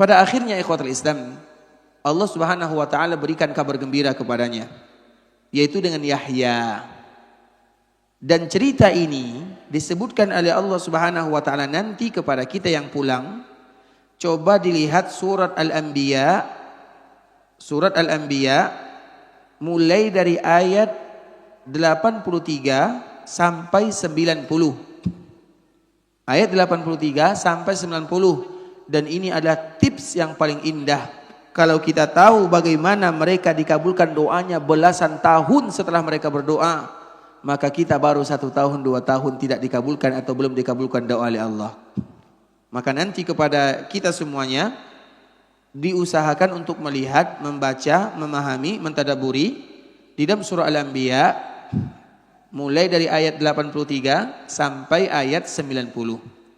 Pada akhirnya ikhwatul Islam, Allah Subhanahu wa taala berikan kabar gembira kepadanya, yaitu dengan Yahya. Dan cerita ini disebutkan oleh Allah Subhanahu wa taala nanti kepada kita yang pulang. Coba dilihat surat Al-Anbiya. Surat Al-Anbiya mulai dari ayat 83 sampai 90. Ayat 83 sampai 90. Dan ini adalah tips yang paling indah. Kalau kita tahu bagaimana mereka dikabulkan doanya belasan tahun setelah mereka berdoa, maka kita baru 1 tahun 2 tahun tidak dikabulkan atau belum dikabulkan doa oleh Allah. Maka nanti kepada kita semuanya diusahakan untuk melihat, membaca, memahami, mentadaburi di dalam surah Al-Anbiya mulai dari ayat 83 sampai ayat 90.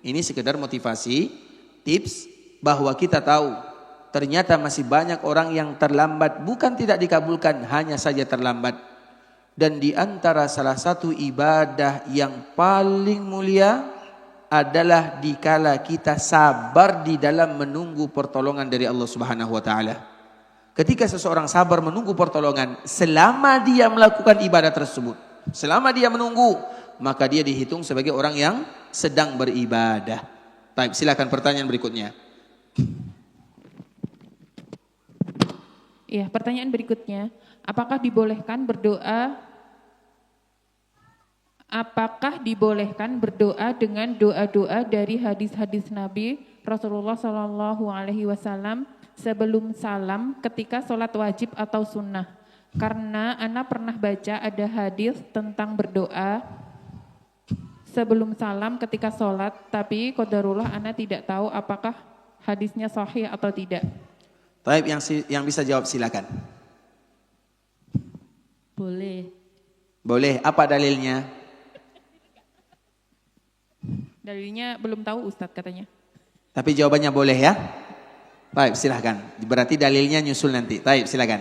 Ini sekedar motivasi, tips bahwa kita tahu ternyata masih banyak orang yang terlambat, bukan tidak dikabulkan, hanya saja terlambat. Dan di antara salah satu ibadah yang paling mulia adalah dikala kita sabar di dalam menunggu pertolongan dari Allah Subhanahu wa taala. Ketika seseorang sabar menunggu pertolongan, selama dia melakukan ibadah tersebut, selama dia menunggu, maka dia dihitung sebagai orang yang sedang beribadah. Baik, silakan pertanyaan berikutnya. Ya, pertanyaan berikutnya, apakah dibolehkan berdoa dengan doa-doa dari hadis-hadis Nabi Rasulullah SAW sebelum salam ketika sholat wajib atau sunnah? Karena ana pernah baca ada hadis tentang berdoa sebelum salam ketika sholat, tapi qadarullah ana tidak tahu apakah hadisnya sahih atau tidak. Taib, yang bisa jawab silakan. Boleh. Boleh, apa dalilnya? Dalilnya belum tahu Ustadz katanya. Tapi jawabannya boleh ya? Taib, silakan. Berarti dalilnya nyusul nanti. Taib, silakan.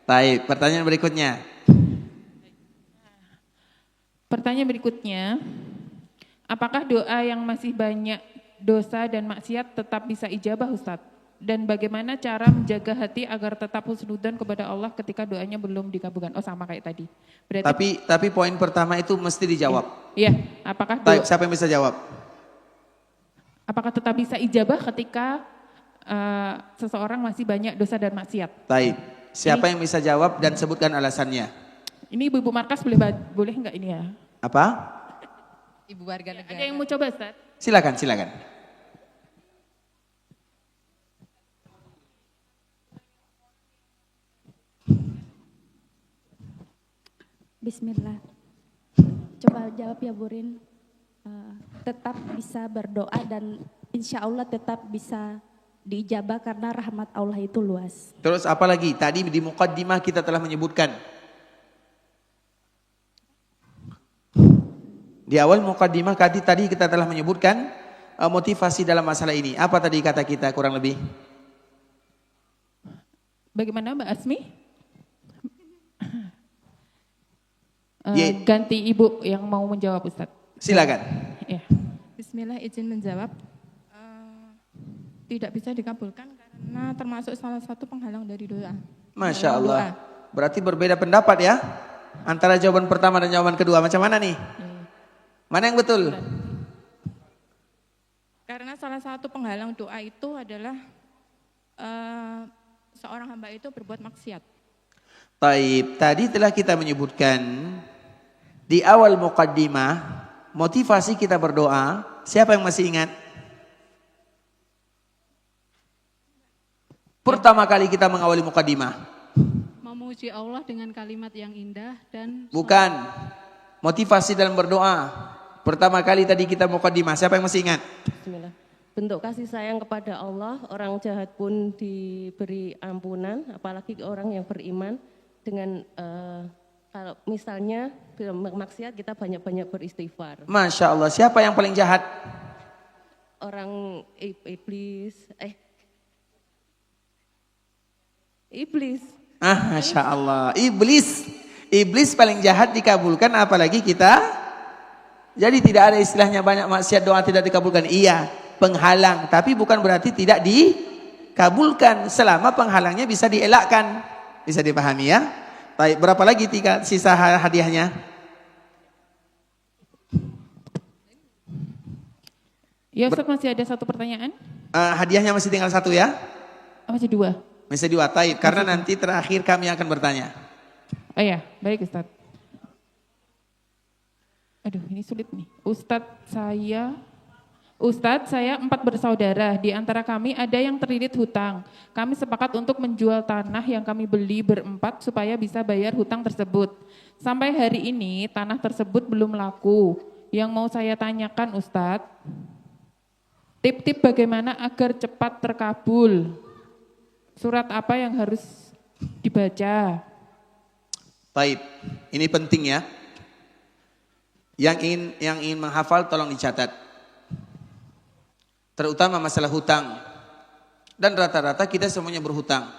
Taib, pertanyaan berikutnya. Pertanyaan berikutnya, apakah doa yang masih banyak dosa dan maksiat tetap bisa ijabah Ustadz? Dan bagaimana cara menjaga hati agar tetap husnudzon kepada Allah ketika doanya belum dikabulkan? Oh, sama kayak tadi. Berarti, Tapi poin pertama itu mesti dijawab. Iya, apakah Taib, siapa yang bisa jawab? apakah tetap bisa ijabah ketika seseorang masih banyak dosa dan maksiat? Taib, siapa yang bisa jawab dan sebutkan alasannya? Ini Ibu Markas boleh nggak ini ya? Apa? Ibu warga negara. Ada yang mau coba Ustaz? Silakan. Bismillah. Coba jawab ya Burin. Tetap bisa berdoa dan insya Allah tetap bisa diijabah karena rahmat Allah itu luas. Terus apa lagi? Tadi di muqaddimah kita telah menyebutkan. Di awal muqaddimah tadi kita telah menyebutkan motivasi dalam masalah ini. Apa tadi kata kita kurang lebih? Bagaimana Mbak Asmi? Ganti Ibu yang mau menjawab Ustadz. Silakan. Ya. Bismillah, izin menjawab. Tidak bisa dikabulkan karena termasuk salah satu penghalang dari doa. Masya Allah. Berarti berbeda pendapat ya antara jawaban pertama dan jawaban kedua. Macam mana nih? Mana yang betul? Karena salah satu penghalang doa itu adalah seorang hamba itu berbuat maksiat. Taib, tadi telah kita menyebutkan di awal muqaddimah motivasi kita berdoa. Siapa yang masih ingat? Pertama kali kita mengawali muqaddimah. Memuji Allah dengan kalimat yang indah dan Bukan. Motivasi dalam berdoa. Pertama kali tadi kita muqaddimah. Siapa yang masih ingat? Bismillah. Bentuk kasih sayang kepada Allah, orang jahat pun diberi ampunan, apalagi orang yang beriman dengan kalau misalnya maksiat kita banyak-banyak beristighfar. Masya Allah. Siapa yang paling jahat? Orang iblis. Masya Allah. Iblis paling jahat dikabulkan, apalagi kita. Jadi tidak ada istilahnya banyak maksiat doa tidak dikabulkan. Iya, penghalang. Tapi bukan berarti tidak dikabulkan. Selama penghalangnya bisa dielakkan. Bisa dipahami ya. Baik, berapa lagi sisa hadiahnya? Ya Ustaz, masih ada satu pertanyaan? Hadiahnya masih tinggal satu ya? Masih dua. Masih dua, taib. Karena nanti terakhir kami akan bertanya. Oh ya, baik Ustaz. Aduh, ini sulit nih. Ustadz, saya 4 bersaudara. Di antara kami ada yang terlilit hutang. Kami sepakat untuk menjual tanah yang kami beli berempat supaya bisa bayar hutang tersebut. Sampai hari ini tanah tersebut belum laku. Yang mau saya tanyakan Ustadz, tip-tip bagaimana agar cepat terkabul? Surat apa yang harus dibaca? Taib, ini penting ya. Yang ingin menghafal tolong dicatat. Terutama masalah hutang. Dan rata-rata kita semuanya berhutang.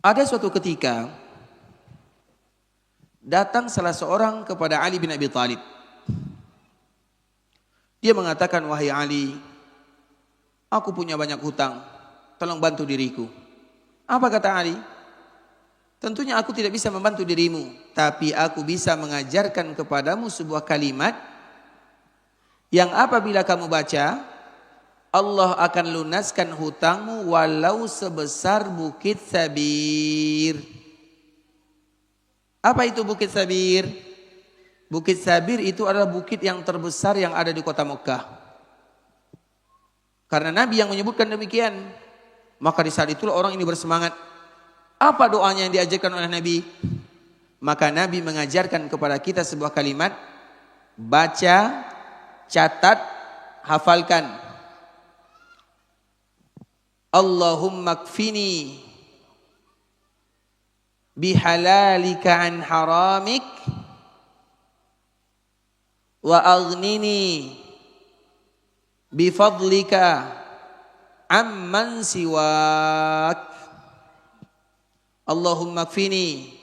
Ada suatu ketika datang salah seorang kepada Ali bin Abi Thalib. Dia mengatakan, wahai Ali, aku punya banyak hutang, tolong bantu diriku. Apa kata Ali? Tentunya aku tidak bisa membantu dirimu, tapi aku bisa mengajarkan kepadamu sebuah kalimat yang apabila kamu baca, Allah akan lunaskan hutangmu walau sebesar bukit Sabir. Apa itu bukit Sabir? Bukit Sabir itu adalah bukit yang terbesar yang ada di kota Mekah. Karena Nabi yang menyebutkan demikian, maka di saat itulah orang ini bersemangat. Apa doanya yang diajarkan oleh Nabi? Maka Nabi mengajarkan kepada kita sebuah kalimat, baca, catat, hafalkan. Allahumma kfini bihalalika an haramik wa aghnini bifadlika amman siwak. Allahumma kfini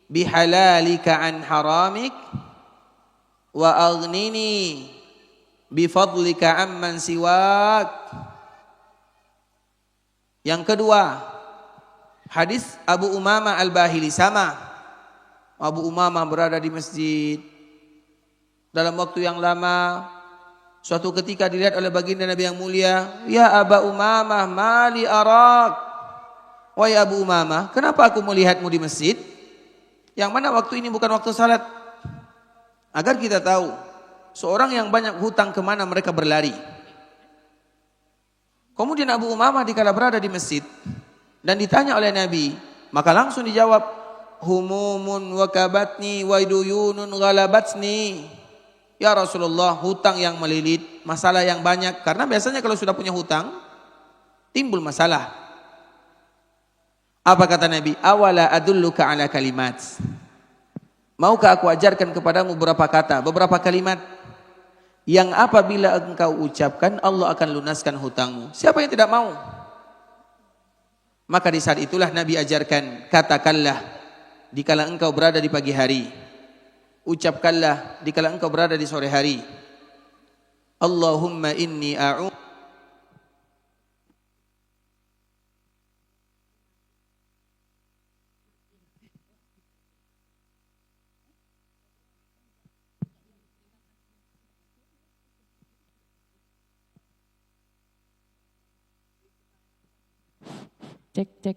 bihalalika an haramik wa aghnini bifadlika amman siwak. Yang kedua, hadis Abu Umamah Al-Bahili sama. Abu Umamah berada di masjid dalam waktu yang lama. Suatu ketika dilihat oleh baginda Nabi yang mulia, ya Abu Umamah, mali arak. Wahai Abu Umamah, kenapa aku melihatmu di masjid? Yang mana waktu ini bukan waktu salat. Agar kita tahu, seorang yang banyak hutang kemana mereka berlari. Kemudian Abu Umamah dikala berada di masjid dan ditanya oleh Nabi, Maka langsung dijawab, humumun wakabatni waiduyunun ghalabatni. Ya Rasulullah, hutang yang melilit, masalah yang banyak. Karena biasanya kalau sudah punya hutang, timbul masalah. Apa kata Nabi? Awala adulluka ala kalimat. Maukah aku ajarkan kepadamu beberapa kata, beberapa kalimat yang apabila engkau ucapkan, Allah akan lunaskan hutangmu. Siapa yang tidak mau? Maka di saat itulah Nabi ajarkan, katakanlah dikala engkau berada di pagi hari, ucapkanlah dikala engkau berada di sore hari, Allahumma inni a'udzu. Cek.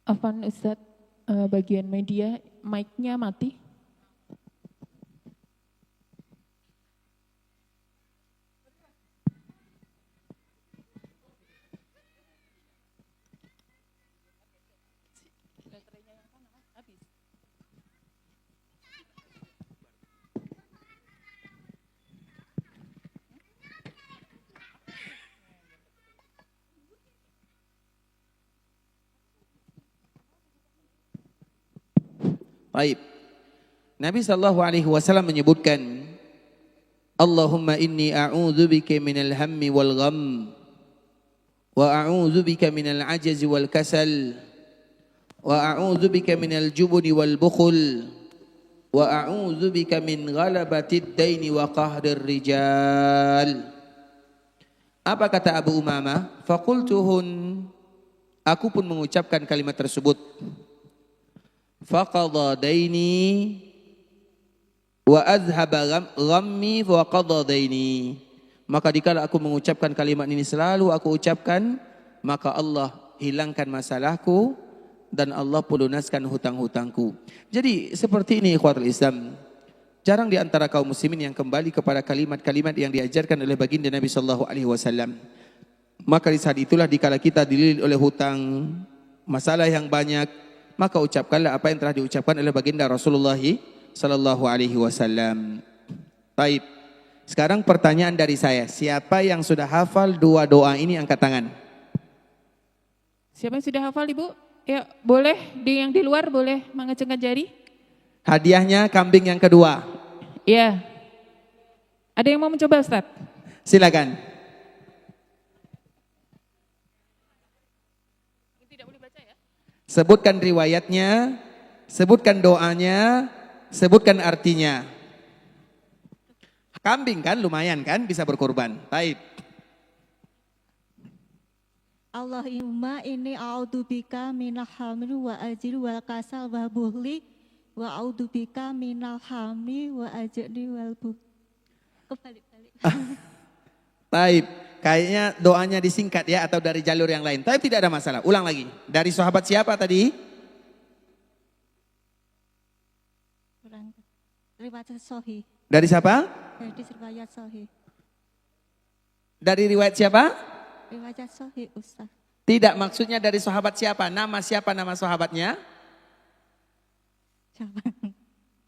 Afan Ustadz, bagian media, mic-nya mati. Baik. Nabi SAW menyebutkan, Allahumma inni a'udzubika minal hammi wal gham wa a'udzubika minal ajazi wal kasal wa a'udzubika minal jubni wal bukhul wa a'udzubika min ghalabatid daini wa qahrir rijal. Apa kata Abu Umamah? Faqultuhun, aku pun mengucapkan kalimat tersebut. Faqadha daini wa azhaba ghammi wa qadha daini. Maka dikala aku mengucapkan kalimat ini, selalu aku ucapkan, maka Allah hilangkan masalahku dan Allah pun lunaskan hutang-hutangku. Jadi seperti ini ikhwatul Islam. Jarang di antara kaum muslimin yang kembali kepada kalimat-kalimat yang diajarkan oleh baginda Nabi sallallahu alaihi wasallam. Maka di saat itulah dikala kita dililit oleh hutang, masalah yang banyak, maka ucapkanlah apa yang telah diucapkan oleh baginda Rasulullah sallallahu alaihi wasallam. Baik. Sekarang pertanyaan dari saya, siapa yang sudah hafal dua doa ini angkat tangan? Siapa yang sudah hafal Ibu? Ya, boleh yang di luar boleh mengacungkan jari. Hadiahnya kambing yang kedua. Iya. Ada yang mau mencoba Ustaz? Silakan. Sebutkan riwayatnya, sebutkan doanya, sebutkan artinya. Kambing kan lumayan kan, bisa berkorban. Baik. Allahumma inni a'udzubika minal hamli wa ajri wal kasal wa buhli wa a'udzubika minal hamli wa ajri wal buhli. Kebalik-balik. Baik. Kayaknya doanya disingkat ya atau dari jalur yang lain. Tapi tidak ada masalah. Ulang lagi. Dari sahabat siapa tadi? Riwayat sahih. Dari siapa? Dari riwayat sahih. Dari riwayat siapa? Riwayat sahih Ustaz. Tidak, maksudnya dari sahabat siapa? Nama siapa nama sahabatnya? Siapa?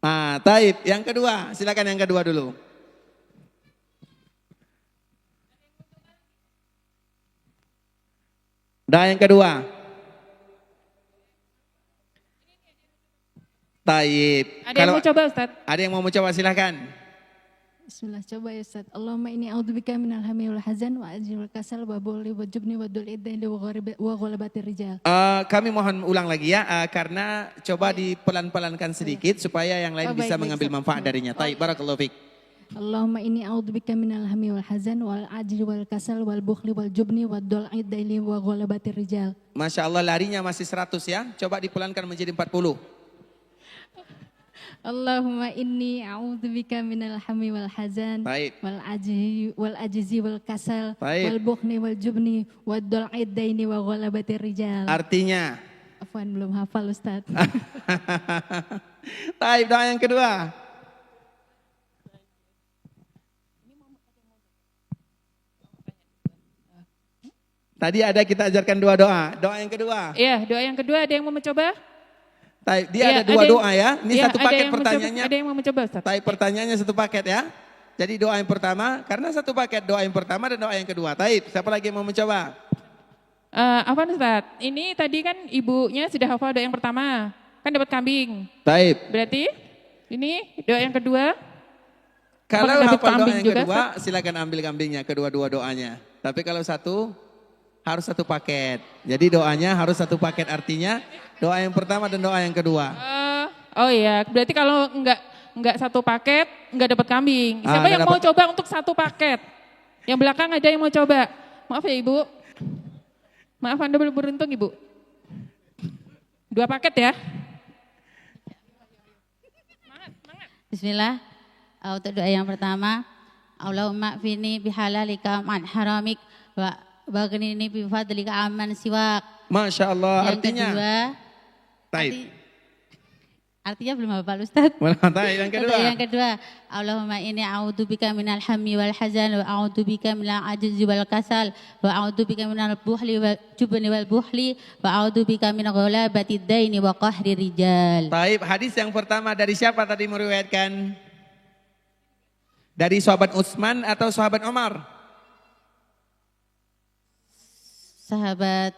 Ah, taib. Yang kedua, silakan yang kedua dulu. Dan yang kedua. Taib. Ada yang mau coba Ustaz? Ada yang mau mencoba silakan. Bismillah, coba ya Ustaz. Allahumma inni a'udzubika minal hammi wal hazan wa ajri wal kasal wa bulli wa jubni wa dul iddaini wa ghalabatir rijal. Kami mohon ulang lagi ya, karena coba dipelan-pelankan sedikit supaya yang lain bisa mengambil manfaat darinya. Taib, barakallahu fiik. Allahumma inni a'udzubika minal hammi wal hazan wal ajri wal kasal wal bukhli wal jubni wa dul iddaini wa ghalabatir rijal. Masya Allah, larinya masih 100 ya. Coba dipelankan menjadi 40. Allahumma inni a'udzubika minal hammi wal hazan wal ajzi wal kasal wal bukhli wal jubni wa dul iddaini wa ghalabatir rijal. Artinya? Afwan, belum hafal Ustaz. Taib, doa yang kedua. Tadi ada kita ajarkan 2 doa. Doa yang kedua. Iya, doa yang kedua ada yang mau mencoba? Taib, dia Iya, ada 2 doa ya. Ini iya, satu ada paket yang mencoba, pertanyaannya. ada yang mau mencoba Ustaz. Taib, pertanyaannya satu paket ya. Jadi doa yang pertama, karena satu paket doa yang pertama dan doa yang kedua. Taib, siapa lagi yang mau mencoba? Afwan Ustaz, ini tadi kan ibunya sudah hafal doa yang pertama, kan dapat kambing. Taib. Berarti ini doa yang kedua. Kalau dapat hafal doa kambing yang juga, kedua, silakan ambil kambingnya, kedua-dua doanya. Tapi kalau satu, harus satu paket. Jadi doanya harus satu paket, artinya doa yang pertama dan doa yang kedua. Oh iya, berarti kalau enggak satu paket, enggak dapat kambing. Siapa yang mau coba untuk satu paket? Yang belakang ada yang mau coba? Maaf ya Ibu. Maaf Anda belum beruntung Ibu. 2 paket ya. Bismillah. Untuk doa yang pertama, Allahumma fini bihalalika man haramik wa baghnini bi fadlika amman siwak. Masya Allah, Yang artinya. kedua, Taib. artinya belum hafal Ustaz. Taib, yang kedua. Yang kedua, Allahumma inni a'udzubika minal hammi wal hazan wa a'udzubika minal ajzi wal kasal wa a'udzubika minal buhli wal jubni wal buhli wa a'udzubika min ghalabati daini wa qahri rijal. Taib, hadis yang pertama dari siapa tadi meriwayatkan? Dari sahabat Utsman atau sahabat Umar? Sahabat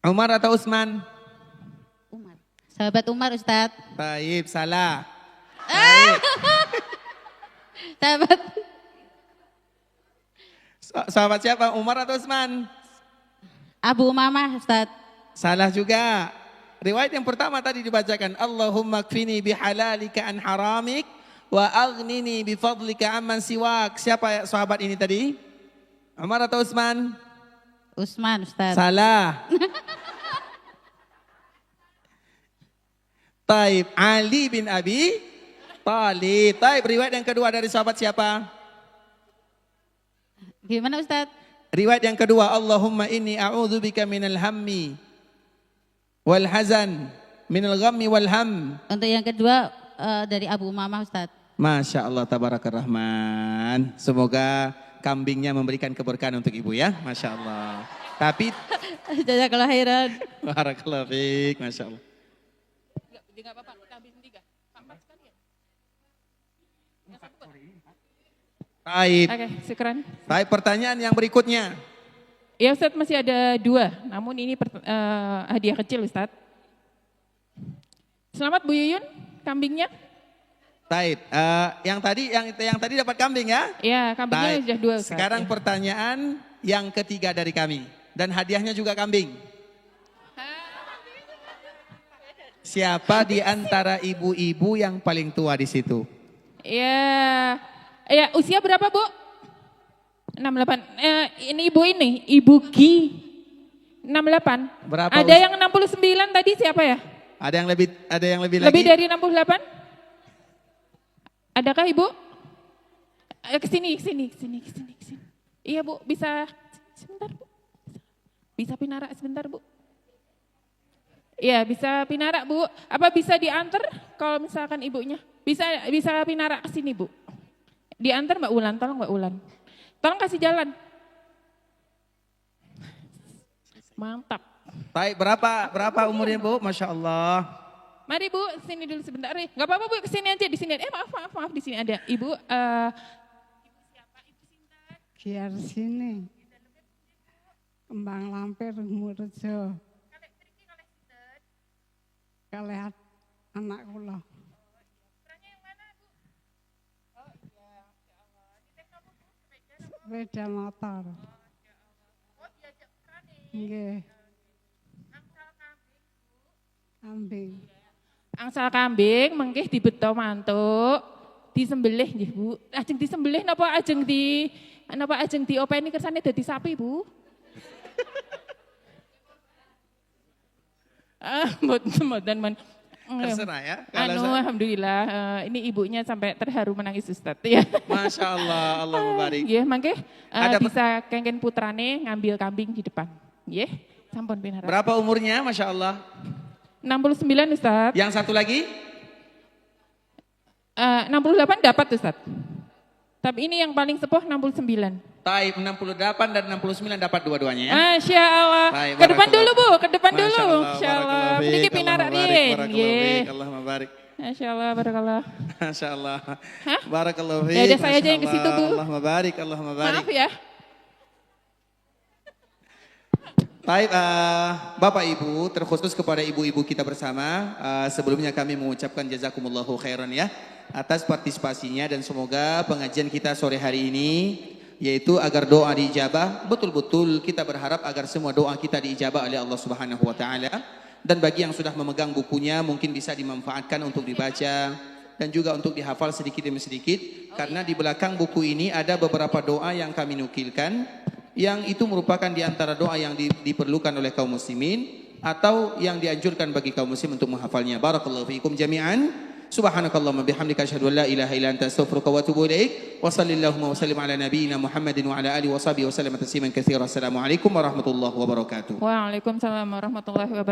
Umar atau Utsman? Umar. Sahabat Umar Ustaz. Taib, salah. Sahabat. Sahabat siapa? Umar atau Utsman? Abu Umamah Ustaz. Salah juga. Riwayat yang pertama tadi dibacakan. Allahumma kfini bihalalika an haramik wa aghnini bifadlika amman siwak. Siapa sahabat ini tadi? Umar atau Utsman? Utsman Ustaz. Salah. Taib, Ali bin Abi Thalib. Taib, riwayat yang kedua dari sahabat siapa? Gimana Ustaz? Riwayat yang kedua, Allahumma inni a'udzubika minal hammi wal hazan, minal ghammi wal ham. Untuk yang kedua dari Abu Umamah Ustaz. Masya Allah, tabarakar rahman. Semoga kambingnya memberikan keberkahan untuk ibu ya. Masya Allah. Tapi jazakallah khairan. barakallahu fiik, Masya Allah. Enggak apa-apa, kambing 3. 4 sekali ya? Taib. Oke, syukran. Taib, pertanyaan yang berikutnya. Ya Ustaz, masih ada 2, namun ini hadiah kecil Ustaz. Selamat Bu Yuyun, kambingnya. Taib, yang tadi dapat kambing ya? Iya, kambingnya Taib. sudah 2 Ustaz. Sekarang pertanyaan yang ketiga dari kami. Dan hadiahnya juga kambing. Siapa di antara ibu-ibu yang paling tua di situ? Iya. Ya, usia berapa Bu? 68. Ini ibu ini, Ibu Gi. 68. Berapa? Ada yang 69 tadi siapa ya? Ada yang lebih lagi? Lebih dari 68? Adakah Ibu? Kesini. Iya Bu, bisa sebentar Bu. Bisa pinarak sebentar Bu. Iya, bisa pinarak Bu. Apa bisa diantar kalau misalkan ibunya? Bisa pinarak ke sini Bu. Diantar Mbak Ulan, tolong Mbak Ulan. Tolong kasih jalan. Mantap. Baik, berapa umurnya Bu? Masya Allah. Mari Bu, sini dulu sebentar. Gak apa-apa Bu, kesini aja di sini. Maaf, di sini ada Ibu. Biar sini. Kembang Lampir, Murjo. Kalian anak kula. Sepeda motor. Nggih. Kambing. Angsal kambing mengkih dibeto mantuk, disembelih nggih Bu. Ajeng disembelih napa ajeng diopeni kersane dadi sapi Bu? Mboten men. Terserah ya. Alhamdulillah ini ibunya sampai terharu menangis Ustaz ya. Masya Allah, Allah mubarik. Nggih, mangke bisa kengken putrane ngambil kambing di depan. Nggih, sampun pinara. Berapa umurnya? Masya Allah. 69 Ustaz. Yang satu lagi? 68 dapat Ustaz. Tapi ini yang paling sepuh 69. Taib 68 dan 69 dapat dua-duanya ya. Masya Allah. Taib, Ke depan barakallah. dulu Bu, ke depan Masya dulu. Allah, Masya Allah. barakallahu Meniki fiik, pinarak Allahumma din. barik, Nggih. Allahumma barik. Masya Allah, barakallah. Masya Allah. Hah? Barakallahu Ya fiik. udah saya aja Masya yang ke situ Bu. Allah. Allahumma barik, Allahumma barik. Maaf ya. Baik, Bapak Ibu, terkhusus kepada ibu-ibu kita bersama, sebelumnya kami mengucapkan jazakumullahu khairan ya atas partisipasinya dan semoga pengajian kita sore hari ini yaitu agar doa diijabah, betul-betul kita berharap agar semua doa kita diijabah oleh Allah Subhanahu wa taala. Dan bagi yang sudah memegang bukunya mungkin bisa dimanfaatkan untuk dibaca dan juga untuk dihafal sedikit demi sedikit karena di belakang buku ini ada beberapa doa yang kami nukilkan yang itu merupakan di antara doa yang diperlukan oleh kaum muslimin atau yang dianjurkan bagi kaum muslim untuk menghafalnya. Barakallahu fiikum jami'an. Subhanakallahumma bihamdika asyhadu an la ilaha illa anta astaghfiruka wa atubu ilaik. Wa sallallahu wa sallim ala nabiyyina Muhammadin wa ala alihi wa sahbihi wa sallam tasliman katsiran. Assalamualaikum warahmatullahi wabarakatuh. Waalaikumsalam warahmatullahi wabarakatuh.